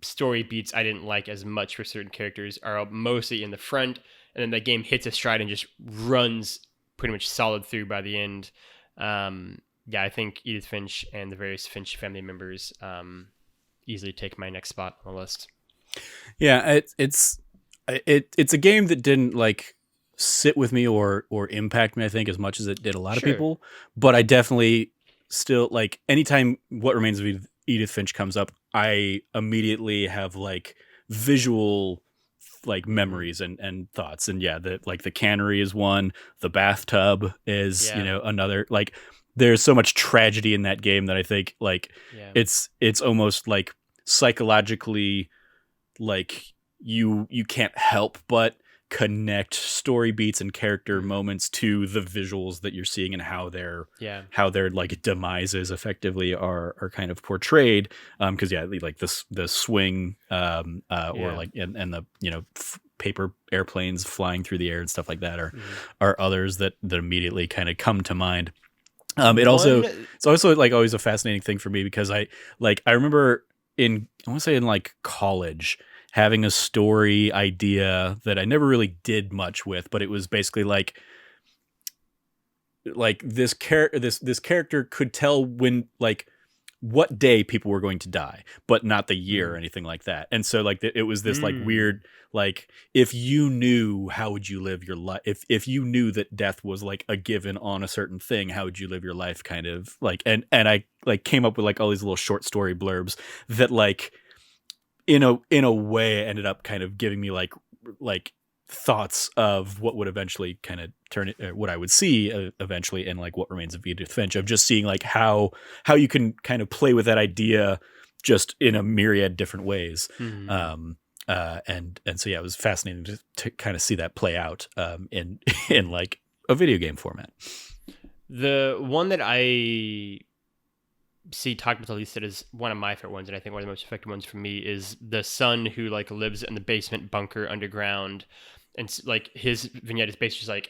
story beats I didn't like as much for certain characters are mostly in the front. And then the game hits a stride and just runs pretty much solid through by the end. I think Edith Finch and the various Finch family members easily take my next spot on the list. Yeah, it's a game that didn't sit with me or impact me, I think, as much as it did a lot of people. But I definitely still anytime What Remains of Edith Finch comes up, I immediately have visual memories and thoughts. And the cannery is one, the bathtub is another. There's so much tragedy in that game that I think it's almost psychologically you can't help but connect story beats and character moments to the visuals that you're seeing and how their demises effectively are kind of portrayed. Because the swing and the paper airplanes flying through the air and stuff like that are others that immediately kind of come to mind. It's also always a fascinating thing for me because I remember in college having a story idea that I never really did much with, but it was basically this character could tell when what day people were going to die, but not the year or anything like that. And so it was this weird, if you knew, how would you live your life? If you knew that death was a given on a certain thing, how would you live your life? Kind of and I came up with all these little short story blurbs that in a way ended up kind of giving me thoughts of what would eventually kind of turn it, what I would see eventually in What Remains of Edith Finch, of just seeing how you can kind of play with that idea just in a myriad different ways. And so it was fascinating to kind of see that play out in a video game format. The one that I see talked about the least that is one of my favorite ones, and I think one of the most effective ones for me, is the son who lives in the basement bunker underground, and his vignette is basically just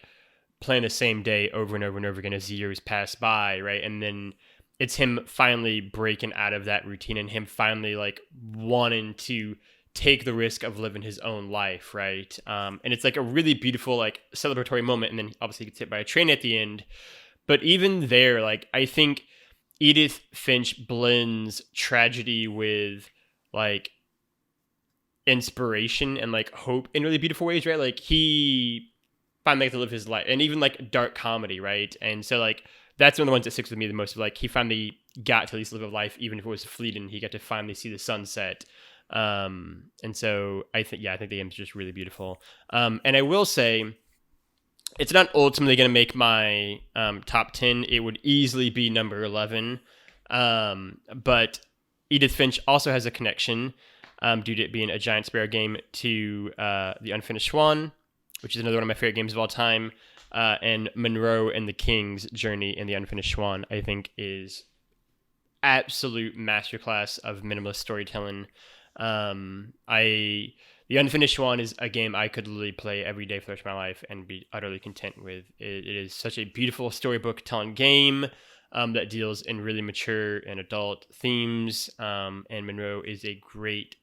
playing the same day over and over and over again as years pass by, right? And then it's him finally breaking out of that routine and him finally wanting to take the risk of living his own life, right? And it's a really beautiful celebratory moment, and then obviously he gets hit by a train at the end. But even there, I think Edith Finch blends tragedy with inspiration and hope in really beautiful ways, right? He finally got to live his life, and even dark comedy, right? And so that's one of the ones that sticks with me the most. He finally got to at least live a life, even if it was fleeting. He got to finally see the sunset. And so I think the game is just really beautiful. And I will say, it's not ultimately going to make my top 10. It would easily be number 11. But Edith Finch also has a connection due to it being a Giant Sparrow game to the Unfinished Swan, which is another one of my favorite games of all time. And Monroe and the King's journey in the Unfinished Swan, I think, is absolute masterclass of minimalist storytelling. The Unfinished Swan is a game I could literally play every day for the rest of my life and be utterly content with. It is such a beautiful storybook telling game that deals in really mature and adult themes. And Monroe is a great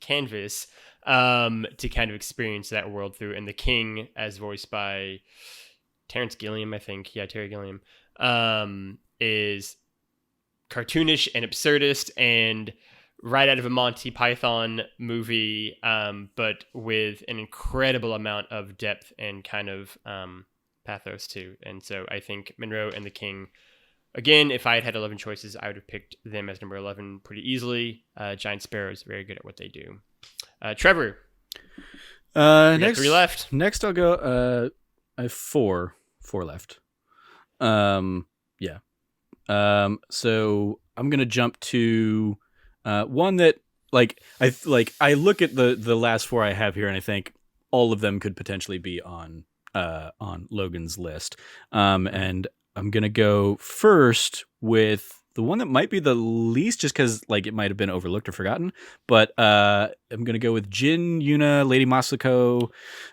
canvas to kind of experience that world through. And the King, as voiced by Terrence Gilliam, I think. Yeah, Terry Gilliam, is cartoonish and absurdist and right out of a Monty Python movie, but with an incredible amount of depth and kind of pathos too. And so I think Monroe and the King, again, if I had 11 choices, I would have picked them as number 11 pretty easily. Giant Sparrow is very good at what they do. Trevor, next 3 left. Next, I'll go. I have four left. Yeah. So I'm gonna jump to one that I look at the last 4 I have here, and I think all of them could potentially be on Logan's list. And I'm gonna go first with the one that might be the least, just because it might have been overlooked or forgotten. But I'm gonna go with Jin, Yuna, Lady Masako,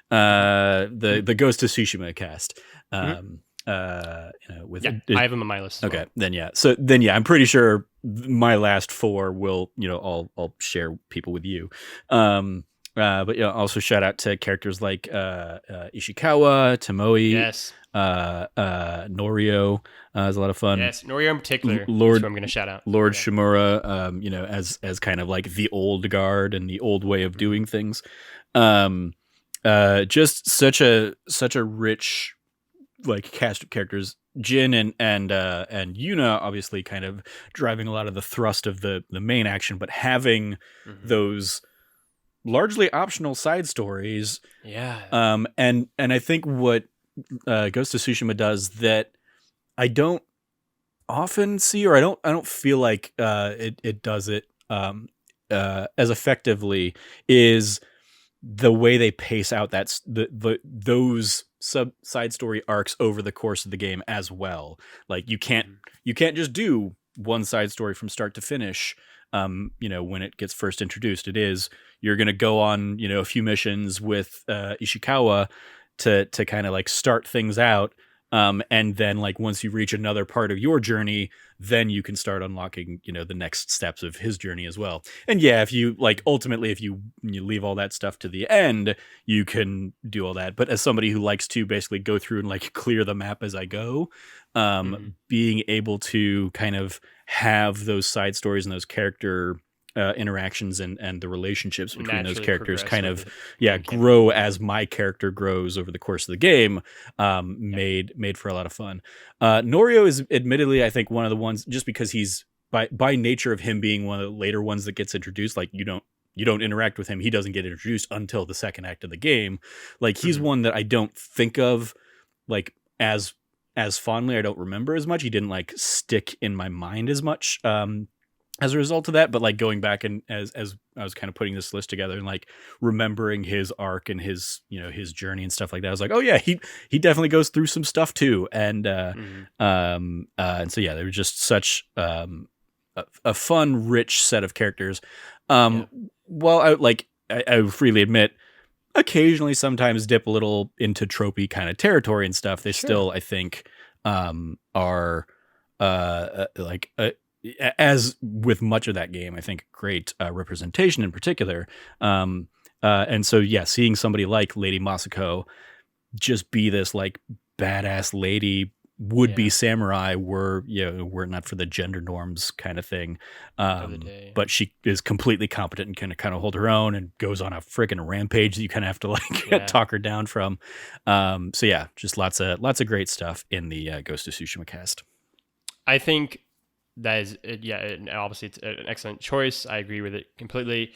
the Ghost of Tsushima cast. I have them on my list. Okay, well. then I'm pretty sure my last 4 will, I'll share people with you. But also shout out to characters like Ishikawa, Tomoe, yes, Norio is a lot of fun. Yes, Norio in particular. Lord, that's who I'm going to shout out. Lord Shimura, as kind of like the old guard and the old way of doing things. Just such a rich cast of characters. Jin and Yuna obviously kind of driving a lot of the thrust of the main action, but having those largely optional side stories. Yeah. And I think what Ghost of Tsushima does that I don't often see, or I don't feel like it does it as effectively, is the way they pace out those side story arcs over the course of the game as well. You can't just do one side story from start to finish. When it gets first introduced, you're going to go on, a few missions with Ishikawa to kind of start things out. And then once you reach another part of your journey, then you can start unlocking, the next steps of his journey as well. And yeah, if you ultimately, if you leave all that stuff to the end, you can do all that. But as somebody who likes to basically go through and clear the map as I go, being able to kind of have those side stories and those character interactions and the relationships between those characters kind of grow as my character grows over the course of the game, made for a lot of fun. Norio is admittedly, I think, one of the ones, just because he's by nature of him being one of the later ones that gets introduced. You don't interact with him, he doesn't get introduced until the second act of the game. He's one that I don't think of as fondly. I don't remember as much. He didn't stick in my mind as much as a result of that. But going back and as I was kind of putting this list together and remembering his arc and his his journey and stuff like that, I was like, oh yeah, he definitely goes through some stuff too. And so yeah, they were just such a fun, rich set of characters. Well, I freely admit, occasionally sometimes dip a little into tropey kind of territory and stuff. They still, I think, are as with much of that game, I think great representation in particular. And so yeah, seeing somebody like Lady Masako just be this badass lady, would-be samurai, were not for the gender norms kind of thing. But she is completely competent and can kind of hold her own and goes on a freaking rampage that you kind of have to talk her down from. So yeah, just lots of great stuff in the Ghost of Tsushima cast. I think that is, obviously it's an excellent choice. I agree with it completely.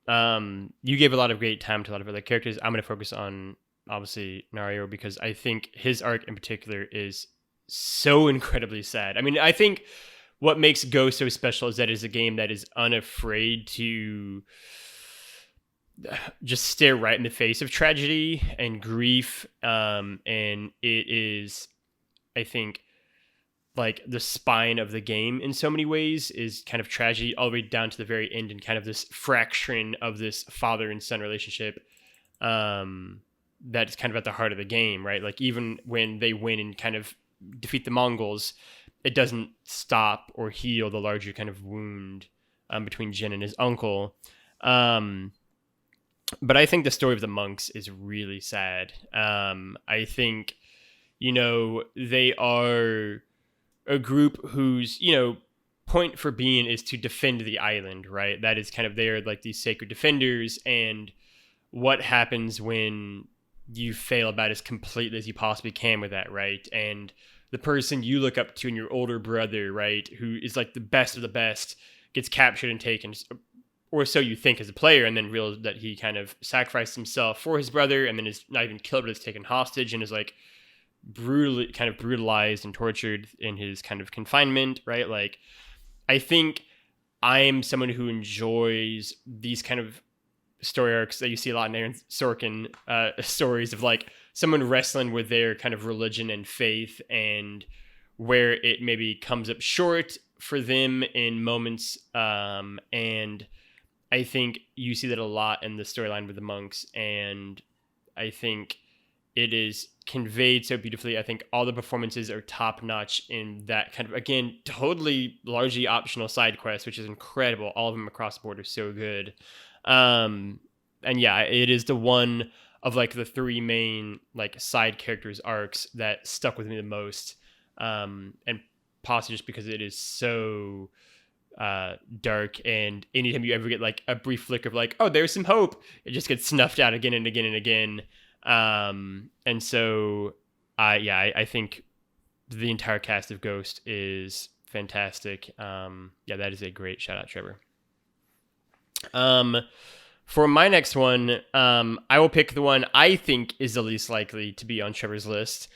You gave a lot of great time to a lot of other characters. I'm going to focus on, obviously, Nario, because I think his arc in particular is so incredibly sad. I mean, I think what makes Go so special is that it's a game that is unafraid to just stare right in the face of tragedy and grief. And it is, I think, the spine of the game in so many ways is kind of tragedy all the way down to the very end, and kind of this fracturing of this father and son relationship that's kind of at the heart of the game, right? Even when they win and kind of defeat the Mongols, it doesn't stop or heal the larger kind of wound between Jin and his uncle. But I think the story of the monks is really sad. I think, they are a group whose, point for being is to defend the island, right? That is kind of they're like these sacred defenders, and what happens when you fail about as completely as you possibly can with that, right? And the person you look up to and your older brother, right, who is like the best of the best, gets captured and taken, or so you think as a player, and then realize that he kind of sacrificed himself for his brother, and then is not even killed but is taken hostage and is like brutalized and tortured in his kind of confinement, right? Like, I think I am someone who enjoys these kind of story arcs that you see a lot in Aaron Sorkin stories of like someone wrestling with their kind of religion and faith, and where it maybe comes up short for them in moments. And I think you see that a lot in the storyline with the monks, and I think it is conveyed so beautifully. I think all the performances are top notch in that kind of, again, totally largely optional side quest, which is incredible. All of them across the board are so good. And yeah, it is the one of like the three main like side characters arcs that stuck with me the most. And possibly just because it is so dark, and anytime you ever get like a brief flicker of like, oh, there's some hope, it just gets snuffed out again and again and again. And so I think the entire cast of Ghost is fantastic. That is a great shout out, Trevor. For my next one, I will pick the one I think is the least likely to be on Trevor's list,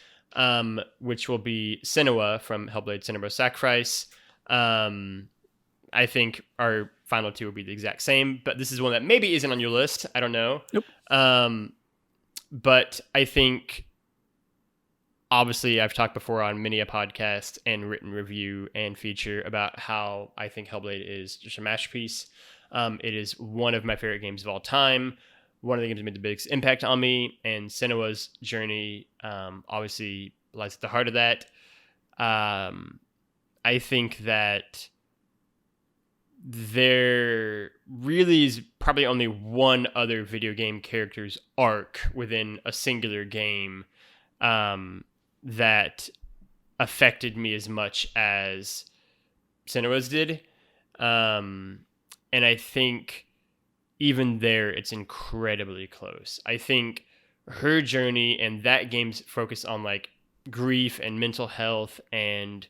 which will be Senua from Hellblade: Senua's Sacrifice. I think our final two will be the exact same, but this is one that maybe isn't on your list. I don't know. Nope. But I think, obviously, I've talked before on many a podcast and written review and feature about how I think Hellblade is just a masterpiece. It is one of my favorite games of all time. One of the games that made the biggest impact on me, and Senua's journey obviously lies at the heart of that. I think that there really is probably only one other video game character's arc within a singular game that affected me as much as Senua's did. And I think even there, it's incredibly close. I think her journey and that game's focus on like grief and mental health and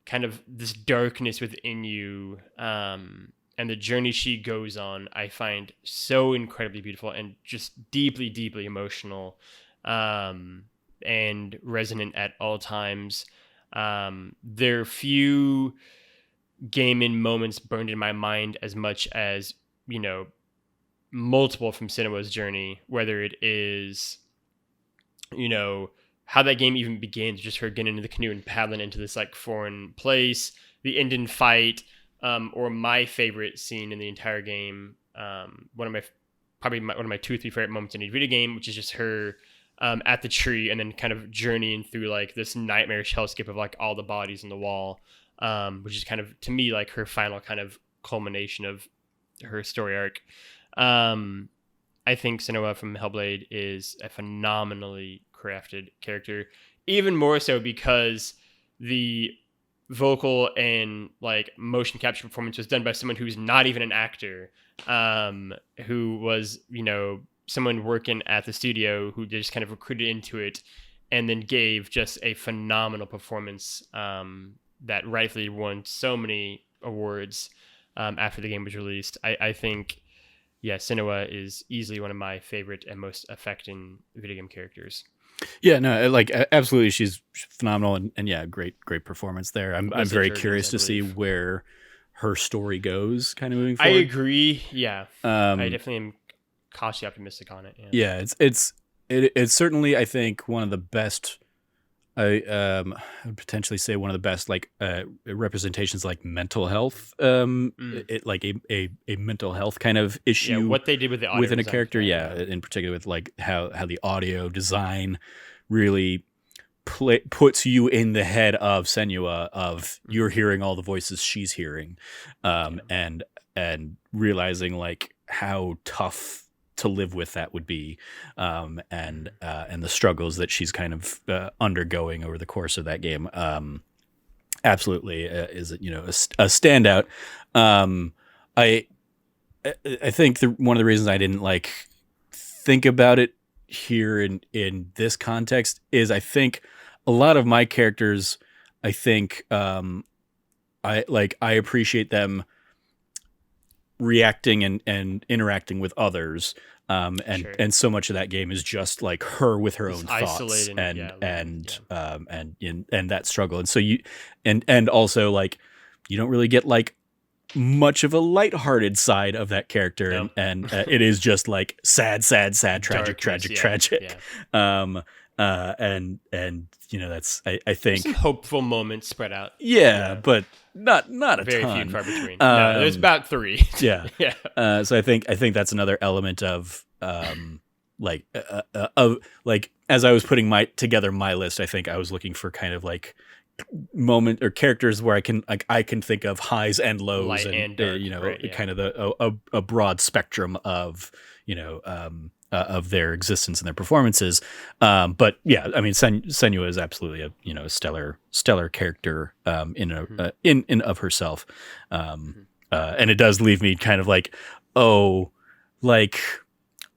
kind of this darkness within you, and the journey she goes on, I find so incredibly beautiful and just deeply, deeply emotional, and resonant at all times. There are few gaming moments burned in my mind as much as, you know, multiple from Senua's journey, whether it is, you know, how that game even begins, just her getting into the canoe and paddling into this like foreign place, the Indian fight, or my favorite scene in the entire game, one of my 2 or 3 favorite moments in a video game, which is just her at the tree and then kind of journeying through like this nightmarish hellscape of like all the bodies on the wall, which is kind of, to me, like her final kind of culmination of her story arc. I think Senua from Hellblade is a phenomenally crafted character, even more so because the vocal and like motion capture performance was done by someone who's not even an actor, who was, you know, someone working at the studio who just kind of recruited into it and then gave just a phenomenal performance, that rightfully won so many awards after the game was released. I think, yeah, Senua is easily one of my favorite and most affecting video game characters. Yeah, no, like absolutely, she's phenomenal, and yeah, great performance there. I'm very curious to see where her story goes, kind of moving forward. I agree. Yeah, I definitely am cautiously optimistic on it. Yeah, it's certainly, I think, one of the best. I would potentially say one of the best like representations like mental health, it like a mental health kind of issue. Yeah, what they did with the audio within a character, in particular with like how the audio design really puts you in the head of Senua, of you're hearing all the voices she's hearing, and realizing like how tough to live with that would be, and the struggles that she's kind of undergoing over the course of that game. absolutely is a standout. I I think one of the reasons I didn't like think about it here in this context is I think a lot of my characters, I think I appreciate them reacting and interacting with others. Sure. And so much of that game is just like her with her It's own thoughts isolated and that struggle. And so and also like you don't really get like much of a lighthearted side of that character. No. And it is just like sad, tragic, tragic. Yeah. And that's I think some hopeful moments spread out. Yeah, but not a very ton. Few and far between. No, there's about 3. Yeah. Yeah. So I think that's another element of like as I was putting together my list, I think I was looking for kind of like moment or characters where I can think of highs and lows, light and dark, right, kind of a broad spectrum of of their existence and their performances. But yeah, I mean, Senua is absolutely a stellar character in of herself. And it does leave me kind of like,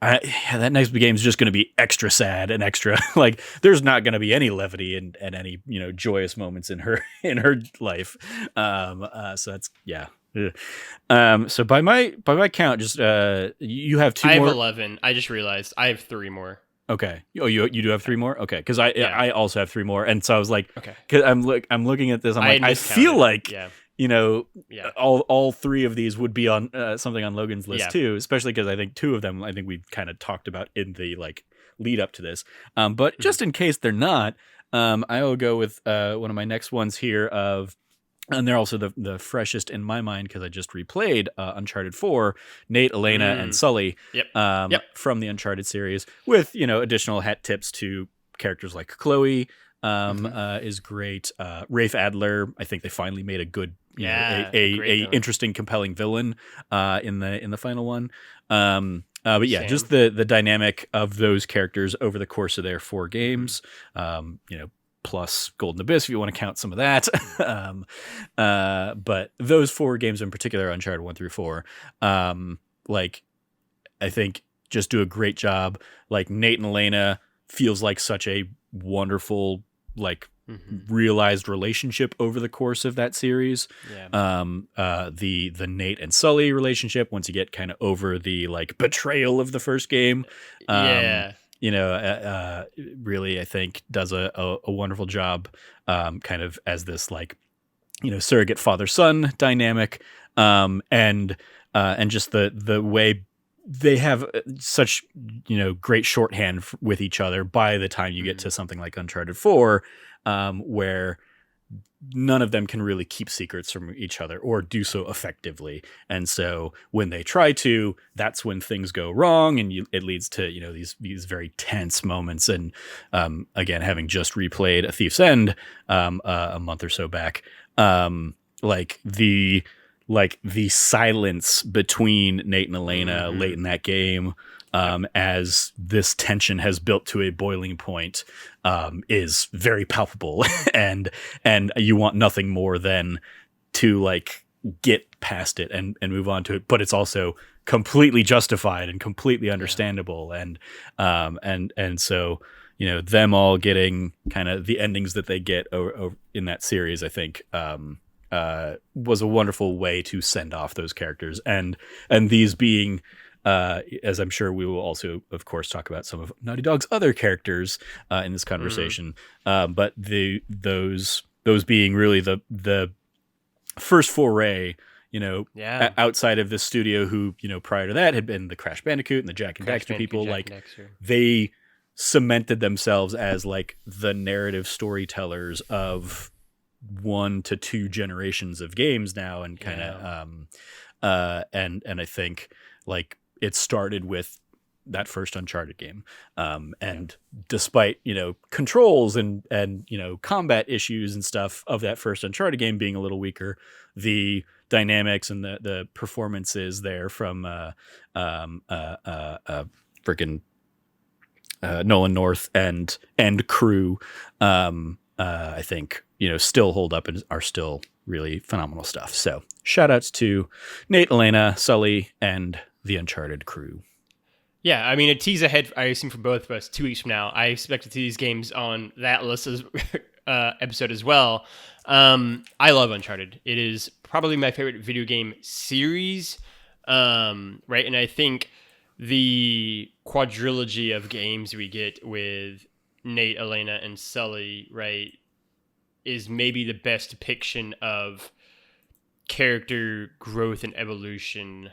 that next game is just going to be extra sad and extra like there's not going to be any levity and any joyous moments in her life. So that's so by my count, just you have 2 more. I have 11. I just realized I have 3 more. Okay. Oh, you do have 3 more? Okay, because I also have 3 more, and so I was like, okay, because I'm looking at this, I feel like all 3 of these would be on something on Logan's list too, especially because I think 2 of them we've kind of talked about in the like lead up to this. But just in case they're not, I will go with one of my next ones here and they're also the freshest in my mind because I just replayed Uncharted 4, Nate, Elena, and Sully from the Uncharted series with, additional hat tips to characters like Chloe is great. Rafe Adler, I think they finally made a good, a interesting, compelling villain in the final one. But yeah, just the dynamic of those characters over the course of their 4 games, plus Golden Abyss, if you want to count some of that. But those 4 games in particular, Uncharted 1 through 4, I think just do a great job. Like Nate and Elena feels like such a wonderful, realized relationship over the course of that series. The Nate and Sully relationship, once you get kind of over the betrayal of the first game, really I think does a wonderful job kind of as this surrogate father-son dynamic, and just the way they have such great shorthand with each other by the time you get to something like Uncharted 4, where none of them can really keep secrets from each other or do so effectively. And so when they try to, that's when things go wrong, and it leads to, these very tense moments. And again, having just replayed A Thief's End a month or so back, the silence between Nate and Elena late in that game, as this tension has built to a boiling point, is very palpable, and you want nothing more than to get past it and move on to it. But it's also completely justified and completely understandable, and so them all getting kind of the endings that they get in that series, I think was a wonderful way to send off those characters, and these being, as I'm sure we will also, of course, talk about some of Naughty Dog's other characters in this conversation. But those being really the first foray, outside of the studio who, prior to that had been the Crash Bandicoot and the Jack and Daxter people, they cemented themselves as the narrative storytellers of 1 to 2 generations of games now, and kind of and I think it started with that first Uncharted game, and despite controls and combat issues and stuff of that first Uncharted game being a little weaker, the dynamics and the performances there from freaking Nolan North and crew I think, still hold up and are still really phenomenal stuff. So shout outs to Nate, Elena, Sully, and the Uncharted crew. Yeah, I mean, a tease ahead, I assume, for both of us 2 weeks from now. I expect to see these games on that list as, episode as well. I love Uncharted. It is probably my favorite video game series, right? And I think the quadrilogy of games we get with Nate, Elena, and Sully, right, is maybe the best depiction of character growth and evolution.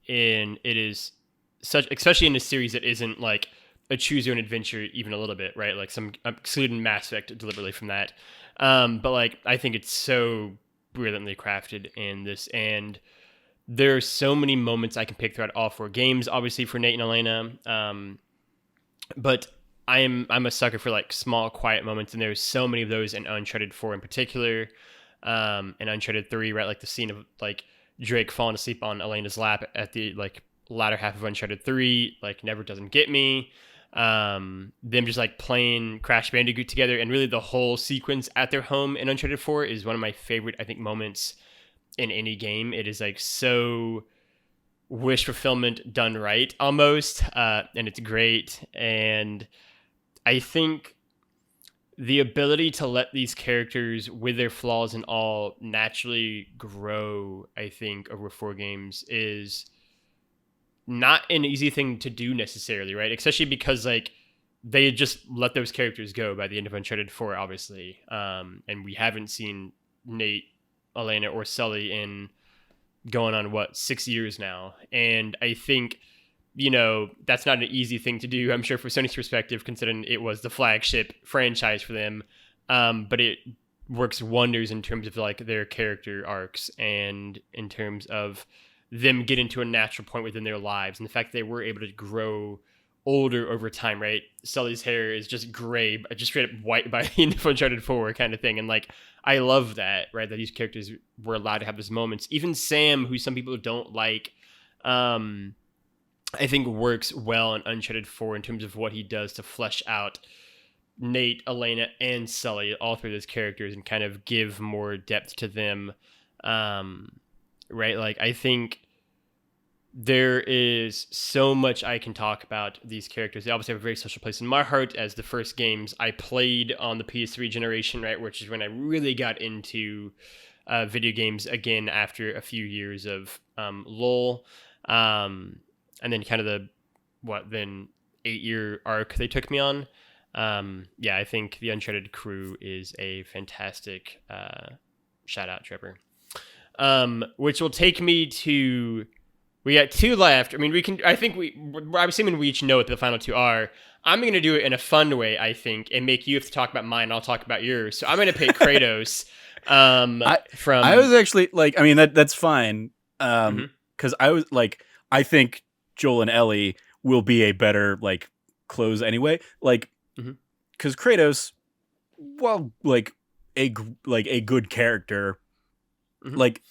And it is such, especially in a series that isn't like a choose your own adventure even a little bit, right? Like some excluding Mass Effect deliberately from that. But like, I think it's so brilliantly crafted in this, and there are so many moments I can pick throughout all 4 games, obviously for Nate and Elena. But I'm a sucker for like small, quiet moments, and there's so many of those in Uncharted 4 in particular, and Uncharted 3, right? Like the scene of like Drake falling asleep on Elena's lap at the like latter half of Uncharted 3, like never doesn't get me. Them just like playing Crash Bandicoot together, and really the whole sequence at their home in Uncharted 4 is one of my favorite, I think, moments in any game. It is like so wish fulfillment done right almost, and it's great. And I think the ability to let these characters, with their flaws and all, naturally grow, I think, over 4 games is not an easy thing to do necessarily, right? Especially because like they just let those characters go by the end of Uncharted 4, obviously. And we haven't seen Nate, Elena, or Sully in going on 6 years now. And I think, that's not an easy thing to do, I'm sure, for Sony's perspective, considering it was the flagship franchise for them. But it works wonders in terms of like their character arcs and in terms of them getting to a natural point within their lives, and the fact that they were able to grow older over time, right? Sully's hair is just gray, just straight up white by the end of Uncharted 4 kind of thing. And like, I love that, right? That these characters were allowed to have those moments. Even Sam, who some people don't like, I think works well in Uncharted 4 in terms of what he does to flesh out Nate, Elena, and Sully, all 3 of those characters, and kind of give more depth to them. Right? Like, I think there is so much I can talk about these characters. They obviously have a very special place in my heart as the first games I played on the PS3 generation, right? Which is when I really got into video games again after a few years of lull. And then kind of the 8-year arc they took me on. I think the Uncharted crew is a fantastic shout out, Trevor. Which will take me to, we got 2 left. I mean, I'm assuming we each know what the final 2 are. I'm going to do it in a fun way, I think, and make you have to talk about mine, and I'll talk about yours. So I'm going to pick Kratos. I was actually like, I mean, that's fine. Because I was like, I think Joel and Ellie will be a better like close anyway. Like, because Kratos, well, like a good character, like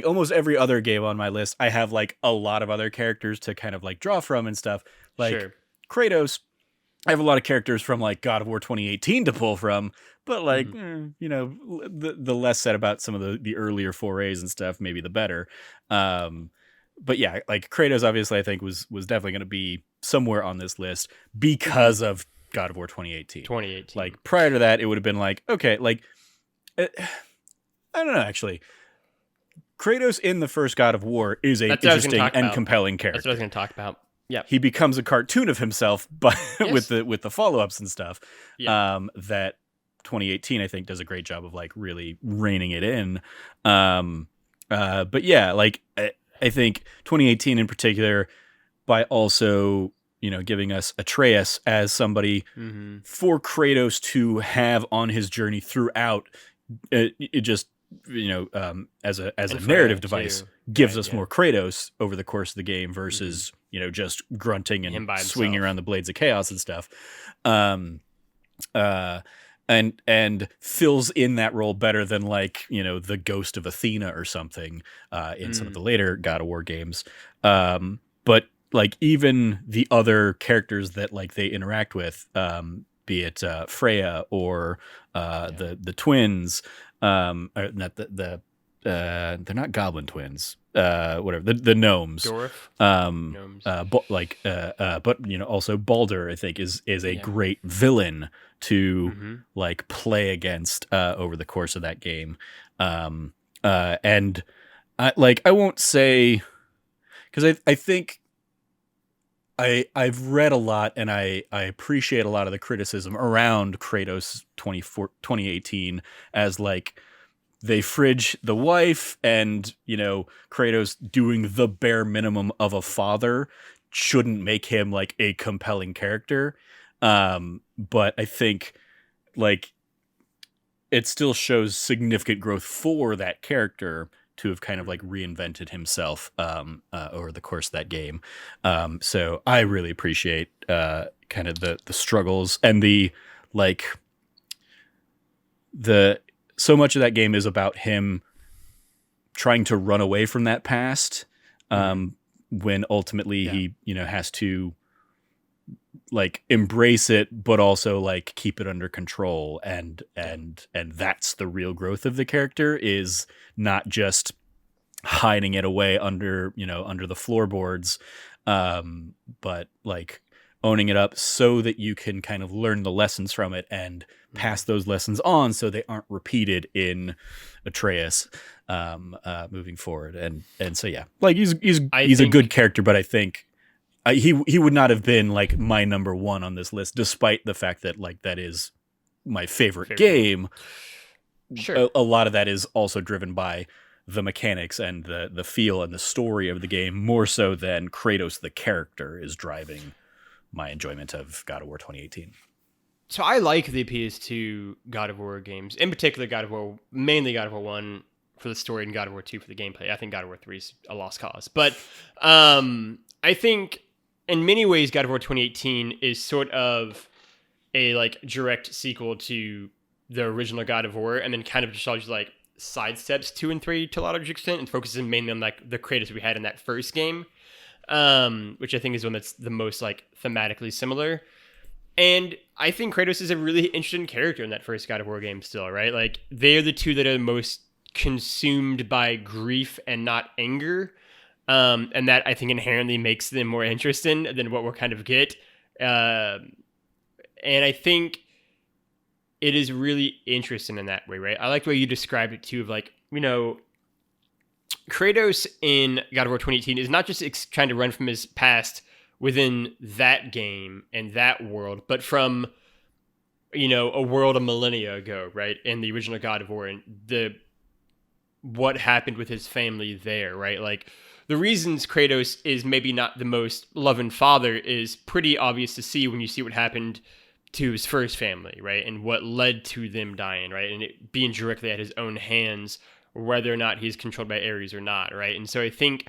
almost every other game on my list, I have like a lot of other characters to kind of like draw from and stuff. Like sure. Kratos, I have a lot of characters from like God of War 2018 to pull from, but like, the less said about some of the earlier forays and stuff, maybe the better. But yeah, like Kratos, obviously, I think was definitely going to be somewhere on this list because of God of War 2018. Like prior to that, it would have been like, okay, like, I don't know, actually. Kratos in the first God of War is a interesting and compelling character. That's what I was going to talk about. Yeah, he becomes a cartoon of himself, but with the follow-ups and stuff. Yeah. That 2018, I think, does a great job of like really reining it in. But yeah, like I think 2018 in particular, by also giving us Atreus as somebody for Kratos to have on his journey throughout. It just as a narrative device gives us more Kratos over the course of the game versus just grunting and swinging around the blades of chaos and stuff. And fills in that role better than like the ghost of Athena or something in some of the later God of War games. But like even the other characters that like they interact with, be it Freya or the twins, or not they're not goblin twins. Whatever the gnomes, Dorf, gnomes. But also Baldur, I think is a great villain to like play against over the course of that game. And I won't say, because I think I've read a lot and I appreciate a lot of the criticism around Kratos 2018 as like they fridge the wife, and Kratos doing the bare minimum of a father shouldn't make him like a compelling character. But I think like it still shows significant growth for that character to have kind of like reinvented himself over the course of that game. So I really appreciate kind of the struggles and the so much of that game is about him trying to run away from that past, when ultimately he has to like embrace it, but also like keep it under control. And that's the real growth of the character, is not just hiding it away under the floorboards, but like owning it up so that you can kind of learn the lessons from it and pass those lessons on so they aren't repeated in Atreus moving forward. And so like he's a good character, but I think he would not have been like my number one on this list, despite the fact that like that is my favorite game. Sure. A lot of that is also driven by the mechanics and the feel and the story of the game, more so than Kratos the character is driving my enjoyment of God of War 2018. So I like the PS2 God of War games, in particular God of War, mainly God of War 1 for the story and God of War 2 for the gameplay. I think God of War 3 is a lost cause. But I think in many ways God of War 2018 is sort of a like direct sequel to the original God of War, and then kind of just shows like sidesteps 2 and 3 to a large extent and focuses mainly on like the Kratos we had in that first game, which I think is one that's the most like thematically similar. And I think Kratos is a really interesting character in that first God of War game still, right? Like they're the two that are most consumed by grief and not anger. And that I think inherently makes them more interesting than what we'll kind of get. And I think it is really interesting in that way, right? I like the way you described it too, of like, Kratos in God of War 2018 is not just trying to run from his past within that game and that world, but from, a world a millennia ago, right? In the original God of War, and what happened with his family there, right? Like the reasons Kratos is maybe not the most loving father is pretty obvious to see when you see what happened to his first family, right? And what led to them dying, right? And it being directly at his own hands, whether or not he's controlled by Ares or not, right? And so I think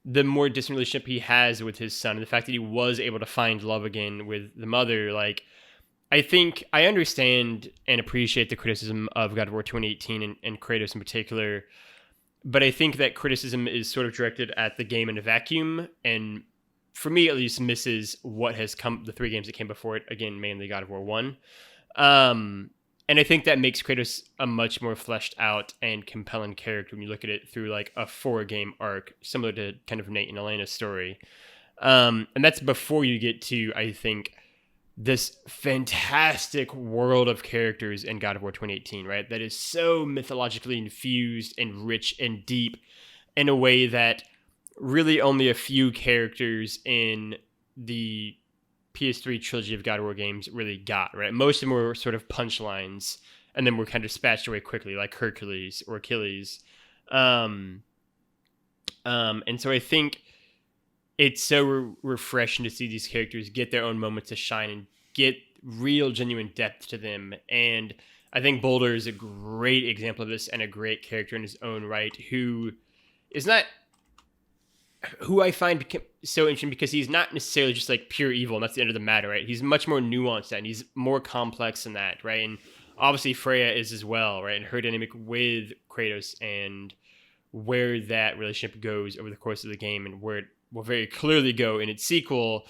the more distant relationship he has with his son, and the fact that he was able to find love again with the mother, like, I think I understand and appreciate the criticism of God of War 2018 and Kratos in particular, but I think that criticism is sort of directed at the game in a vacuum, and for me at least misses what has come, the 3 games that came before it, again, mainly God of War 1. And I think that makes Kratos a much more fleshed out and compelling character when you look at it through like a 4-game arc, similar to kind of Nate and Elena's story. And that's before you get to, I think, this fantastic world of characters in God of War 2018, right? That is so mythologically infused and rich and deep in a way that really only a few characters in the PS3 trilogy of God of War games really got, right? Most of them were sort of punchlines and then were kind of dispatched away quickly, like Hercules or Achilles. And so I think it's so refreshing to see these characters get their own moments to shine and get real, genuine depth to them. And I think Boulder is a great example of this and a great character in his own right, who I find so interesting because he's not necessarily just like pure evil and that's the end of the matter, right? He's much more nuanced and he's more complex than that, right? And obviously Freya is as well, right? And her dynamic with Kratos and where that relationship goes over the course of the game and where it will very clearly go in its sequel.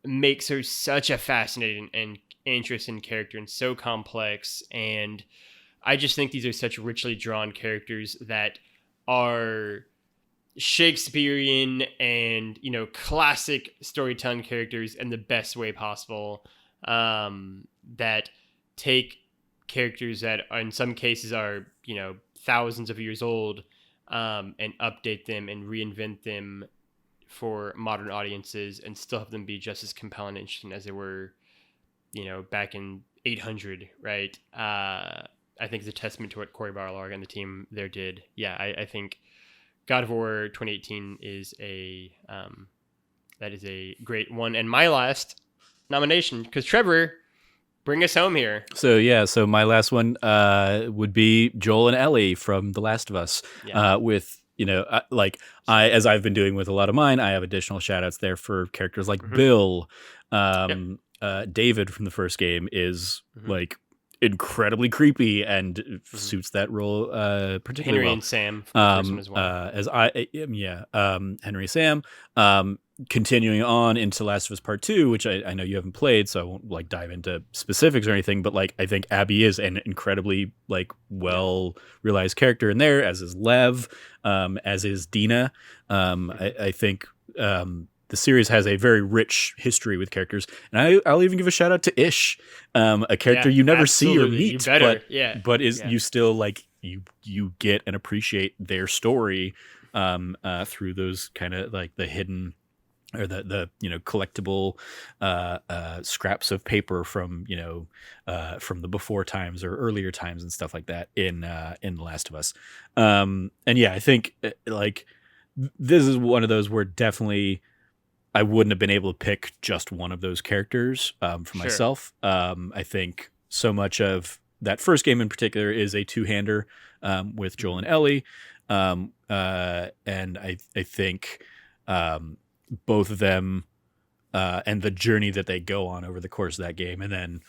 makes her such a fascinating and interesting character and so complex. And I just think these are such richly drawn characters that are Shakespearean and, you know, classic storytelling characters in the best way possible, that take characters that in some cases are, you know, thousands of years old, and update them and reinvent them for modern audiences and still have them be just as compelling and interesting as they were, you know, back in 800, right? I think it's a testament to what Cory Barlog and the team there did. Yeah, I think God of War 2018 is that is a great one. And my last nomination, because Trevor, bring us home here. So my last one would be Joel and Ellie from The Last of Us. Yeah. With, you know, as I've been doing with a lot of mine, I have additional shout outs there for characters like Bill. David from the first game is like incredibly creepy and suits that role particularly Henry well. and Sam from the first one as well. Henry Sam. Continuing on into Last of Us Part 2, which I know you haven't played, so I won't like dive into specifics or anything, but like I think Abby is an incredibly like well realized character in there, as is Lev, as is Dina. I think the series has a very rich history with characters, and I'll even give a shout out to Ish, a character you never see or meet, but you still like you get and appreciate their story through those kind of like the hidden or the you know collectible scraps of paper from from the before times or earlier times and stuff like that in The Last of Us. And yeah, I think like this is one of those where definitely I wouldn't have been able to pick just one of those characters for myself. I think so much of that first game in particular is a two-hander with Joel and Ellie. And I think both of them and the journey that they go on over the course of that game. And then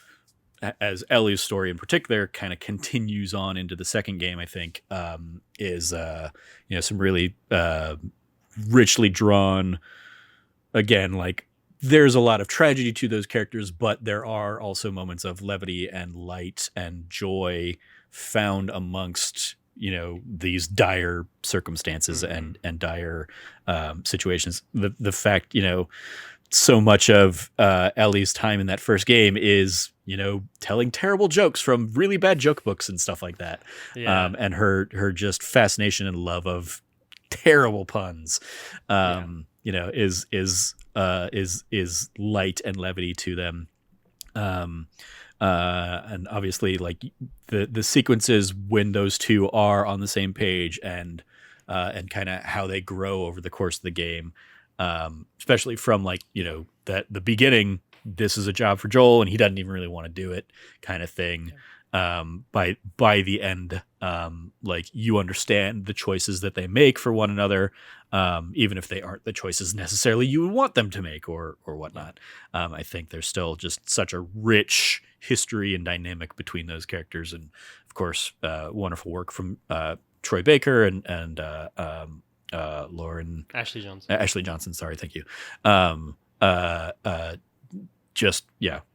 as Ellie's story in particular kind of continues on into the second game, I think is some really richly drawn, again, like there's a lot of tragedy to those characters, but there are also moments of levity and light and joy found amongst these dire circumstances and dire situations. The fact, so much of Ellie's time in that first game is, telling terrible jokes from really bad joke books and stuff like that. Yeah. And her just fascination and love of terrible puns, is light and levity to them. And obviously like the sequences when those two are on the same page and kind of how they grow over the course of the game, especially from like, that the beginning, this is a job for Joel and he doesn't even really want to do it kind of thing. By the end, like you understand the choices that they make for one another, even if they aren't the choices necessarily you would want them to make or whatnot. I think there's still just such a rich history and dynamic between those characters, and of course, wonderful work from Troy Baker and Lauren Ashley Johnson. Sorry, thank you. Just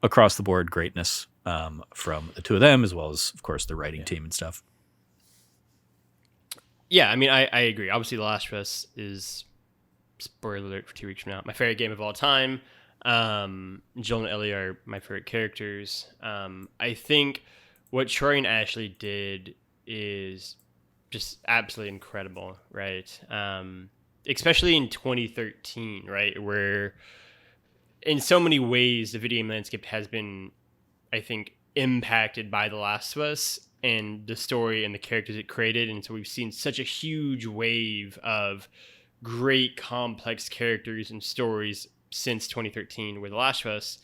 across the board greatness from the two of them, as well as of course the writing team and stuff. Yeah, I mean, I agree. Obviously, The Last of Us is, spoiler alert for 2 weeks from now, my favorite game of all time. Joel and Ellie are my favorite characters. I think what Troy and Ashley did is just absolutely incredible, right? Especially in 2013, right? Where in so many ways the video game landscape has been, I think, impacted by The Last of Us and the story and the characters it created. And so we've seen such a huge wave of great complex characters and stories since 2013 with The Last of Us.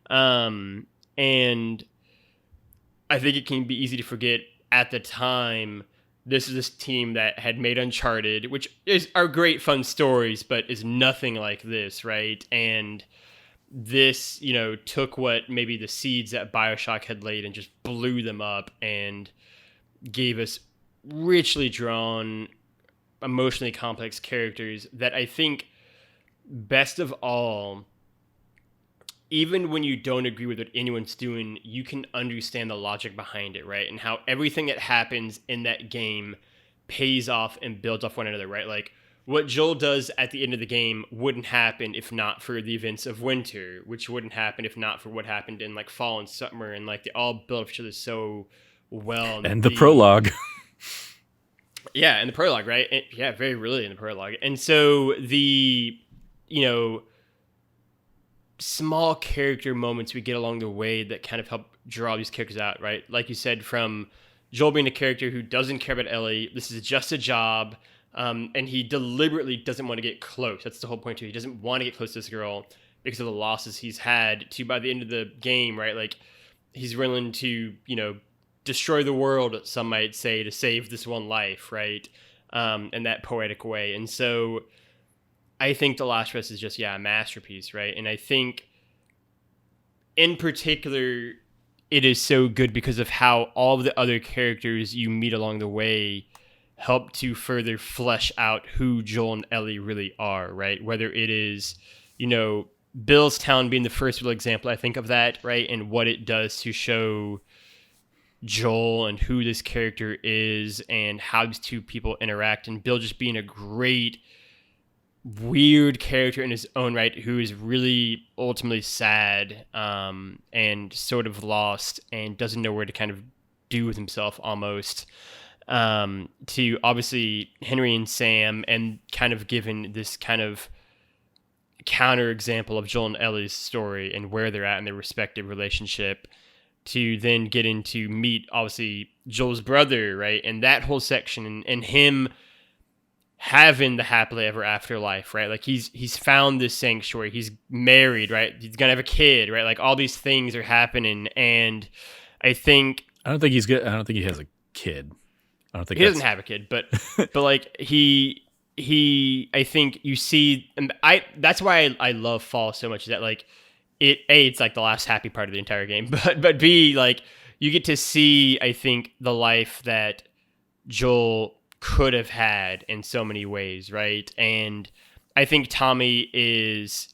And I think it can be easy to forget at the time, this is this team that had made Uncharted, which are great fun stories, but is nothing like this, right? And this, took what maybe the seeds that BioShock had laid and just blew them up and gave us richly drawn, emotionally complex characters that I think, best of all, even when you don't agree with what anyone's doing, you can understand the logic behind it, right? And how everything that happens in that game pays off and builds off one another, right? Like what Joel does at the end of the game wouldn't happen if not for the events of winter, which wouldn't happen if not for what happened in like fall and summer, and like they all build off each other so well. And the prologue. Yeah, in the prologue, right? Yeah, very really in the prologue. And so the, small character moments we get along the way that kind of help draw these characters out, right? Like you said, from Joel being a character who doesn't care about Ellie, this is just a job, and he deliberately doesn't want to get close. That's the whole point too. He doesn't want to get close to this girl because of the losses he's had to by the end of the game, right? Like he's willing to, destroy the world, some might say, to save this one life, right? In that poetic way. And so I think The Last of Us is just, a masterpiece, right? And I think in particular, it is so good because of how all of the other characters you meet along the way help to further flesh out who Joel and Ellie really are, right? Whether it is, Bill's Town being the first real example, I think, of that, right? And what it does to show Joel and who this character is and how these two people interact, and Bill just being a great weird character in his own right who is really ultimately sad and sort of lost and doesn't know where to kind of do with himself almost, to obviously Henry and Sam, and kind of given this kind of counter example of Joel and Ellie's story and where they're at in their respective relationship, to then get into meet obviously Joel's brother, right? And that whole section and him having the happily ever after life, right? Like he's found this sanctuary, he's married, right? He's gonna have a kid, right? Like all these things are happening, and I don't think he's good. I don't think he has a kid. I don't think he doesn't have a kid, but like he I think you see, and that's why I love Fall so much, is that like it's like the last happy part of the entire game, but B, like you get to see, I think, the life that Joel could have had in so many ways, right? And I think Tommy is,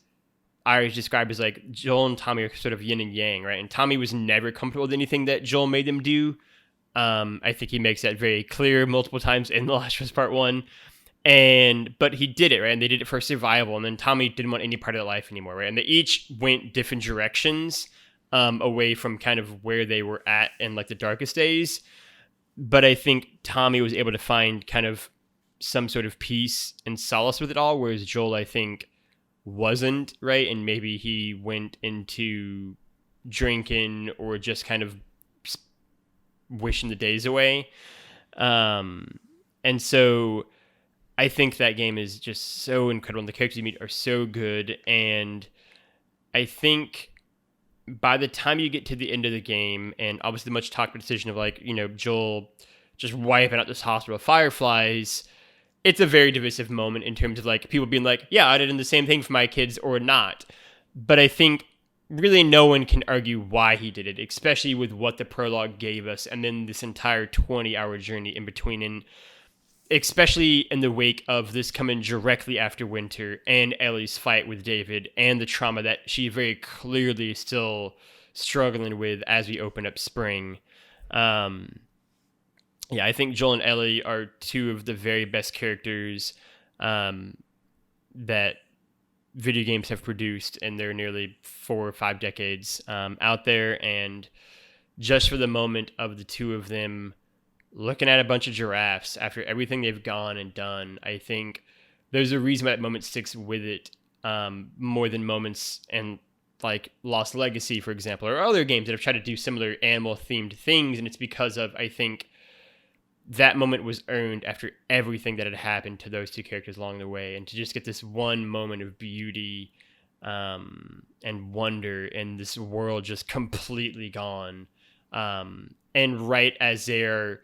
I always describe as like Joel and Tommy are sort of yin and yang, right? And Tommy was never comfortable with anything that Joel made him do. I think he makes that very clear multiple times in The Last of Us Part 1. But he did it, right? And they did it for survival. And then Tommy didn't want any part of their life anymore, right? And they each went different directions, away from kind of where they were at in like the darkest days. But I think Tommy was able to find kind of some sort of peace and solace with it all, whereas Joel, I think, wasn't, right? And maybe he went into drinking or just kind of wishing the days away. And so I think that game is just so incredible, and the characters you meet are so good. And I think by the time you get to the end of the game, and obviously the much talked about decision of like, Joel just wiping out this hospital of fireflies, it's a very divisive moment in terms of like people being like, yeah, I'd have done the same thing for my kids or not. But I think really no one can argue why he did it, especially with what the prologue gave us, and then this entire 20-hour journey in between, and especially in the wake of this coming directly after winter and Ellie's fight with David and the trauma that she very clearly is still struggling with as we open up spring. I think Joel and Ellie are two of the very best characters that video games have produced in their nearly 4 or 5 decades out there. And just for the moment of the two of them looking at a bunch of giraffes after everything they've gone and done, I think there's a reason why that moment sticks with it more than moments and like Lost Legacy, for example, or other games that have tried to do similar animal-themed things. And it's because of, I think, that moment was earned after everything that had happened to those two characters along the way. And to just get this one moment of beauty and wonder in this world just completely gone. And right as they're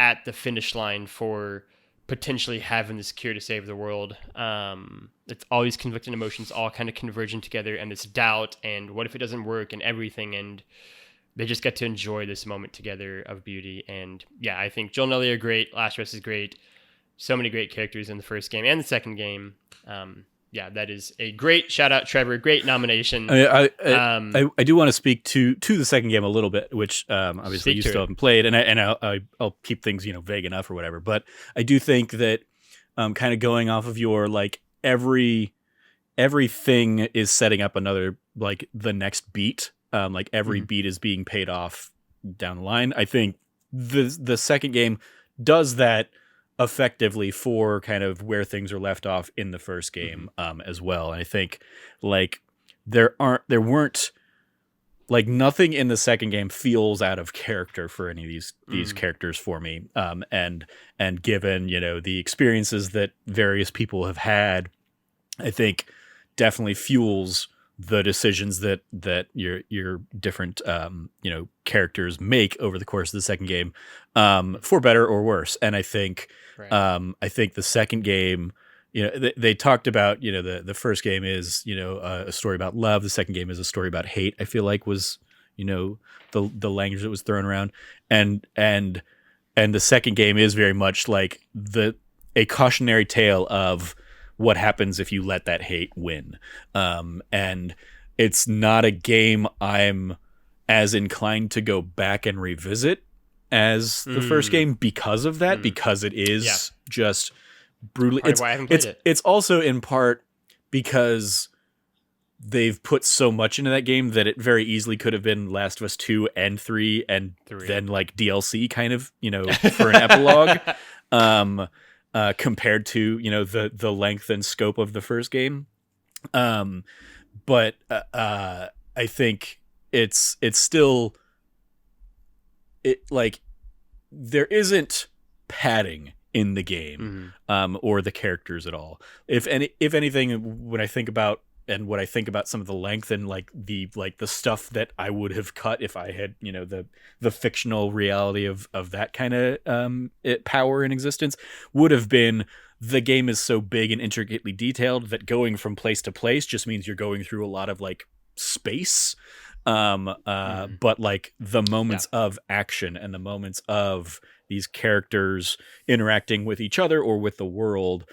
at the finish line for potentially having this cure to save the world, it's all these conflicting emotions all kind of converging together, and this doubt and what if it doesn't work and everything, and they just get to enjoy this moment together of beauty. And yeah, I think Joel and Ellie are great. Last of Us is great. So many great characters in the first game and the second game. yeah, that is a great shout out, Trevor. Great nomination. I do want to speak to the second game a little bit, which obviously you still haven't played, and I'll keep things vague enough or whatever. But I do think that kind of going off of your like everything is setting up another like the next beat. Like every beat is being paid off down the line. I think the second game does that effectively for kind of where things are left off in the first game as well. And I think like there weren't like nothing in the second game feels out of character for any of these characters for me. And given, the experiences that various people have had, I think definitely fuels the decisions that your different characters make over the course of the second game, for better or worse. And I think the second game, they talked about the first game is a story about love. The second game is a story about hate. I feel like was the language that was thrown around, and the second game is very much like a cautionary tale of what happens if you let that hate win. And it's not a game I'm as inclined to go back and revisit as the first game because of that, because it is just brutally. It's why I haven't played it. It's also in part because they've put so much into that game that it very easily could have been Last of Us 2 and 3 and then like DLC kind of, for an epilogue. Compared to the length and scope of the first game, but I think it's still like there isn't padding in the game or the characters at all. If anything, when I think about what I think about some of the length and like the stuff that I would have cut if I had the fictional reality of that kind of power in existence, would have been the game is so big and intricately detailed that going from place to place just means you're going through a lot of like space, but like the moments of action and the moments of these characters interacting with each other or with the world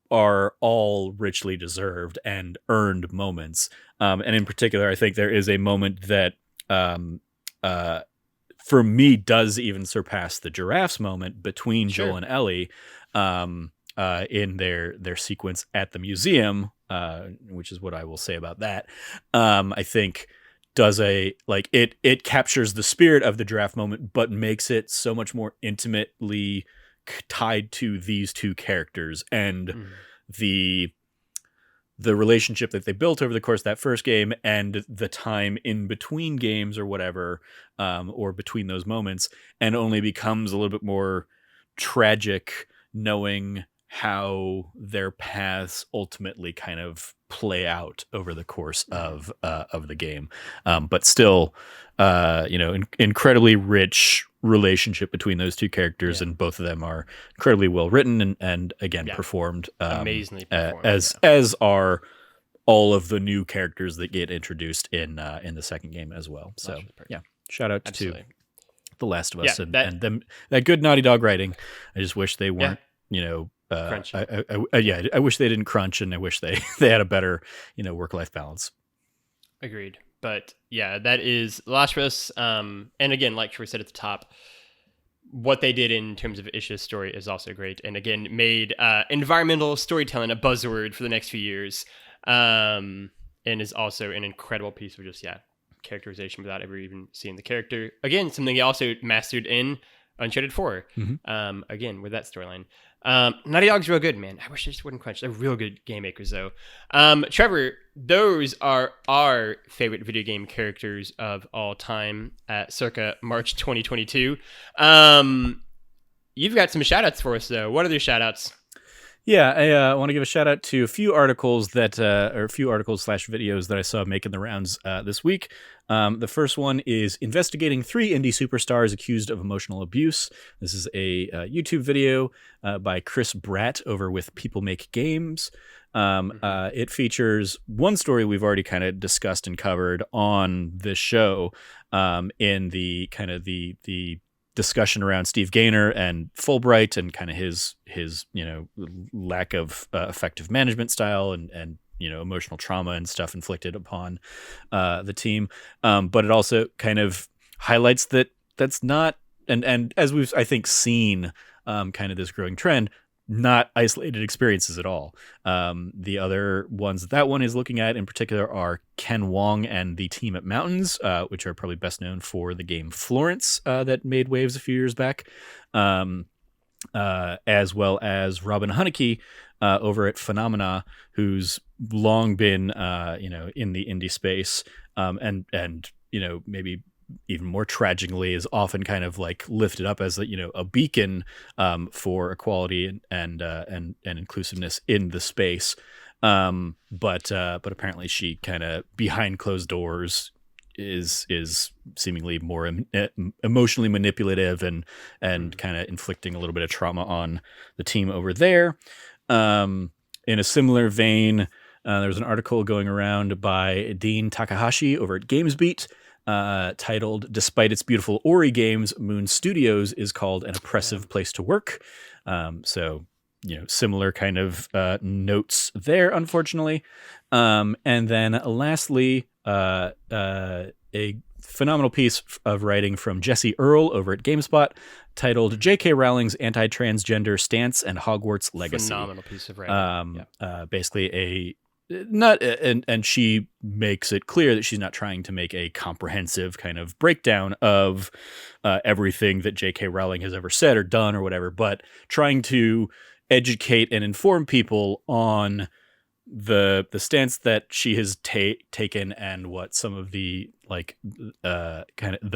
are all richly deserved and earned moments. And in particular, I think there is a moment that for me does even surpass the giraffes moment between Joel and Ellie in their sequence at the museum, which is what I will say about that. I think does it captures the spirit of the giraffe moment, but makes it so much more intimately tied to these two characters and the relationship that they built over the course of that first game and the time in between games or whatever, or between those moments, and only becomes a little bit more tragic knowing how their paths ultimately kind of play out over the course of the game. But still, incredibly rich relationship between those two characters, and both of them are incredibly well written and again performed amazingly performed, as are all of the new characters that get introduced in the second game as well. So shout out to The Last of Us and them, that good Naughty Dog writing. I just wish they weren't I wish they didn't crunch, and I wish they had a better work-life balance. Agreed. But yeah, that is Last of Us. And again, like Troy said at the top, what they did in terms of Isha's story is also great. And again, made environmental storytelling a buzzword for the next few years. And is also an incredible piece of just, characterization without ever even seeing the character. Again, something he also mastered in Uncharted 4. Again, with that storyline. Naughty Dog's real good, man. I wish they just wouldn't crunch. They're real good game makers, though. Trevor, those are our favorite video game characters of all time at circa March 2022. You've got some shout-outs for us, though. What are your shout-outs? Yeah, I want to give a shout out to a few articles /videos that I saw making the rounds this week. The first one is investigating 3 indie superstars accused of emotional abuse. This is a YouTube video by Chris Bratt over with People Make Games. It features one story we've already kind of discussed and covered on this show, in the kind of the discussion around Steve Gaynor and Fulbright and kind of his lack of effective management style and emotional trauma and stuff inflicted upon the team. But it also kind of highlights that's not, and as we've, I think, seen kind of this growing trend, not isolated experiences at all. The other ones that one is looking at in particular are Ken Wong and the team at Mountains, which are probably best known for the game Florence that made waves a few years back, as well as Robin Hunicke over at Phenomena, who's long been in the indie space, and maybe even more tragically is often kind of like lifted up as a beacon for equality and inclusiveness in the space, but apparently she kind of behind closed doors is seemingly more emotionally manipulative and kind of inflicting a little bit of trauma on the team over there. In a similar vein, there was an article going around by Dean Takahashi over at GamesBeat, titled "Despite its beautiful Ori games, Moon Studios is called an oppressive place to work." So similar kind of notes there, unfortunately. And then lastly, a phenomenal piece of writing from Jessie Earl over at GameSpot titled "J.K. Rowling's Anti-Transgender Stance and Hogwarts Legacy." Phenomenal piece of writing. Basically and she makes it clear that she's not trying to make a comprehensive kind of breakdown of everything that J.K. Rowling has ever said or done or whatever, but trying to educate and inform people on the stance that she has taken and what some of the kind of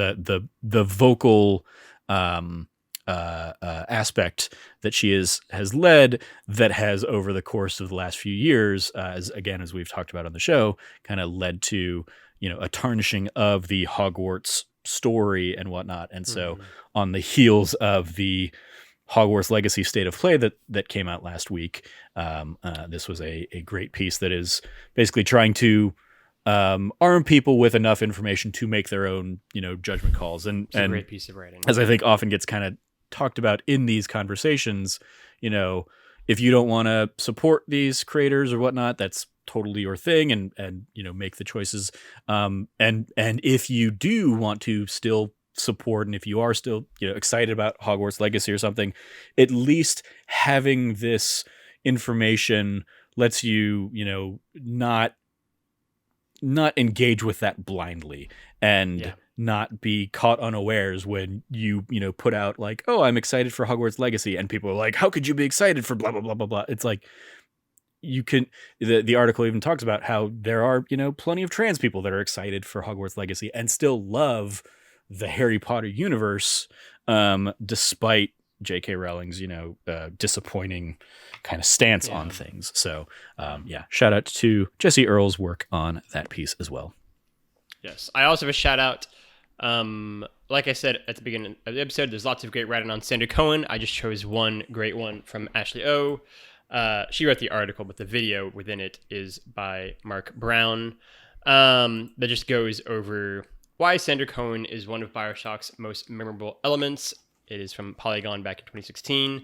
the vocal aspect that she has led that has over the course of the last few years, as we've talked about on the show, kind of led to a tarnishing of the Hogwarts story and whatnot. And so on the heels of the Hogwarts Legacy State of Play that came out last week, this was a great piece that is basically trying to arm people with enough information to make their own judgment calls. And it's a great piece of writing, as I think often gets kind of talked about in these conversations. If you don't want to support these creators or whatnot, that's totally your thing, and make the choices. And if you do want to still support, and if you are still excited about Hogwarts Legacy or something, at least having this information lets you not engage with that blindly and not be caught unawares when you put out like, oh, I'm excited for Hogwarts Legacy, and people are like, how could you be excited for blah blah blah blah blah? It's like, you can, the article even talks about how there are plenty of trans people that are excited for Hogwarts Legacy and still love the Harry Potter universe, despite J.K. Rowling's disappointing kind of stance on things. So shout out to Jessie Earl's work on that piece as well. Yes, I also have a shout out. Like I said at the beginning of the episode, there's lots of great writing on Sander Cohen. I just chose one great one from Ashley O. She wrote the article, but the video within it is by Mark Brown. That just goes over why Sander Cohen is one of BioShock's most memorable elements. It is from Polygon back in 2016.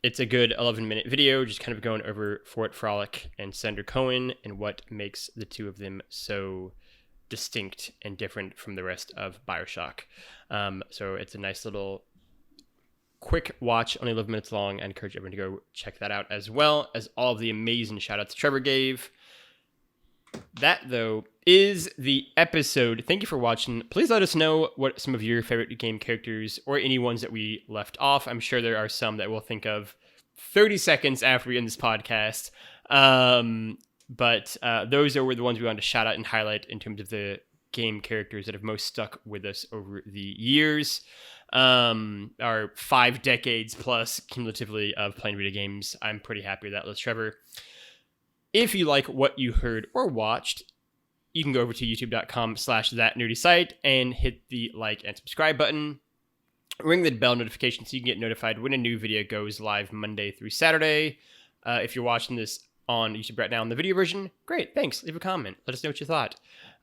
It's a good 11-minute video, just kind of going over Frolic and Sander Cohen and what makes the two of them so distinct and different from the rest of BioShock. So it's a nice little quick watch, only 11 minutes long. I encourage everyone to go check that out, as well as all of the amazing shout-outs Trevor gave. That, though, is the episode. Thank you for watching. Please let us know what some of your favorite game characters or any ones that we left off. I'm sure there are some that we'll think of 30 seconds after we end this podcast. But those are the ones we wanted to shout out and highlight in terms of the game characters that have most stuck with us over the years. Our 5 decades plus cumulatively of playing video games. I'm pretty happy with that list, Trevor. If you like what you heard or watched, you can go over to youtube.com/thatnerdysite and hit the like and subscribe button. Ring the bell notification so you can get notified when a new video goes live Monday through Saturday. If you're watching this on YouTube right now in the video version, great, thanks. Leave a comment. Let us know what you thought.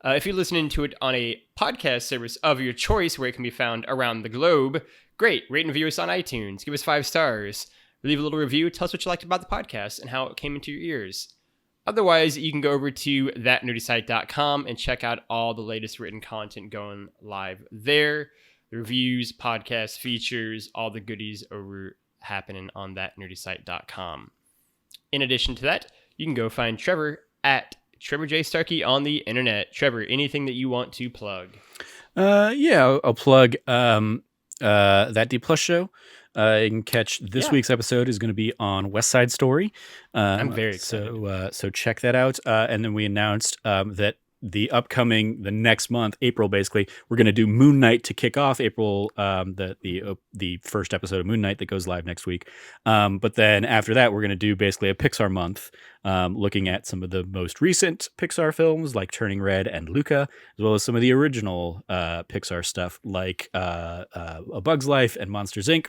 If you're listening to it on a podcast service of your choice where it can be found around the globe, great. Rate and review us on iTunes. Give us 5 stars. Leave a little review. Tell us what you liked about the podcast and how it came into your ears. Otherwise, you can go over to thatnerdysite.com and check out all the latest written content going live there. The reviews, podcast features, all the goodies over happening on thatnerdysite.com. In addition to that, you can go find Trevor at Trevor J. Starkey on the internet. Trevor, anything that you want to plug? I'll plug that D Plus show. You can catch this week's episode is going to be on West Side Story. I'm very excited. So check that out. And then we announced that the next month, April, basically, we're going to do Moon Knight to kick off April, the first episode of Moon Knight that goes live next week. But then after that, we're going to do basically a Pixar month, looking at some of the most recent Pixar films like Turning Red and Luca, as well as some of the original Pixar stuff like A Bug's Life and Monsters, Inc.,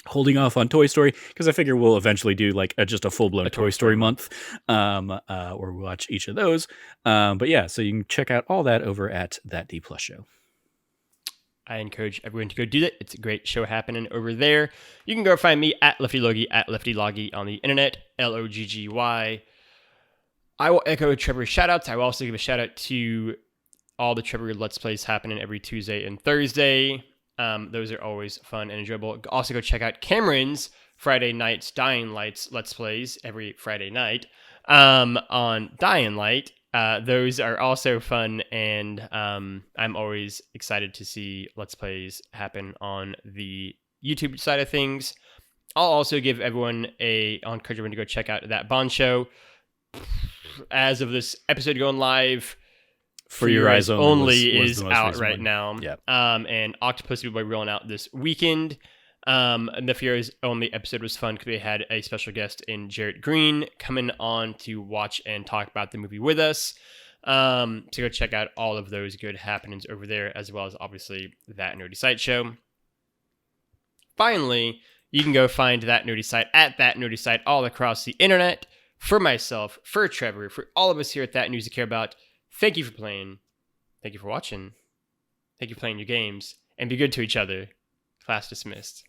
holding off on Toy Story because I figure we'll eventually do like just a full-blown Toy Story month where we watch each of those. But yeah, so you can check out all that over at that D Plus show. I encourage everyone to go do that. It's a great show happening over there. You can go find me at LeftyLoggy at LeftyLoggy on the internet, LOGGY. I will echo Trevor's shoutouts. I will also give a shout out to all the Trevor Let's Plays happening every Tuesday and Thursday. Those are always fun and enjoyable. Also go check out Cameron's Friday Night's Dying Lights Let's Plays every Friday night on Dying Light. Those are also fun, and I'm always excited to see Let's Plays happen on the YouTube side of things. I'll also give everyone I'll encourage everyone to go check out that Bond show. As of this episode going live, For Your Eyes Only is out right one. now. Yep. And Octopus will be rolling out this weekend. And the For Your Eyes Only episode was fun because we had a special guest in Jarrett Green coming on to watch and talk about the movie with us. So go check out all of those good happenings over there, as well as obviously That Nerdy Site show. Finally, you can go find That Nerdy Site at That Nerdy Site all across the internet. For myself, for Trevor, for all of us here at That News You Care About, thank you for playing. Thank you for watching. Thank you for playing your games. And be good to each other. Class dismissed.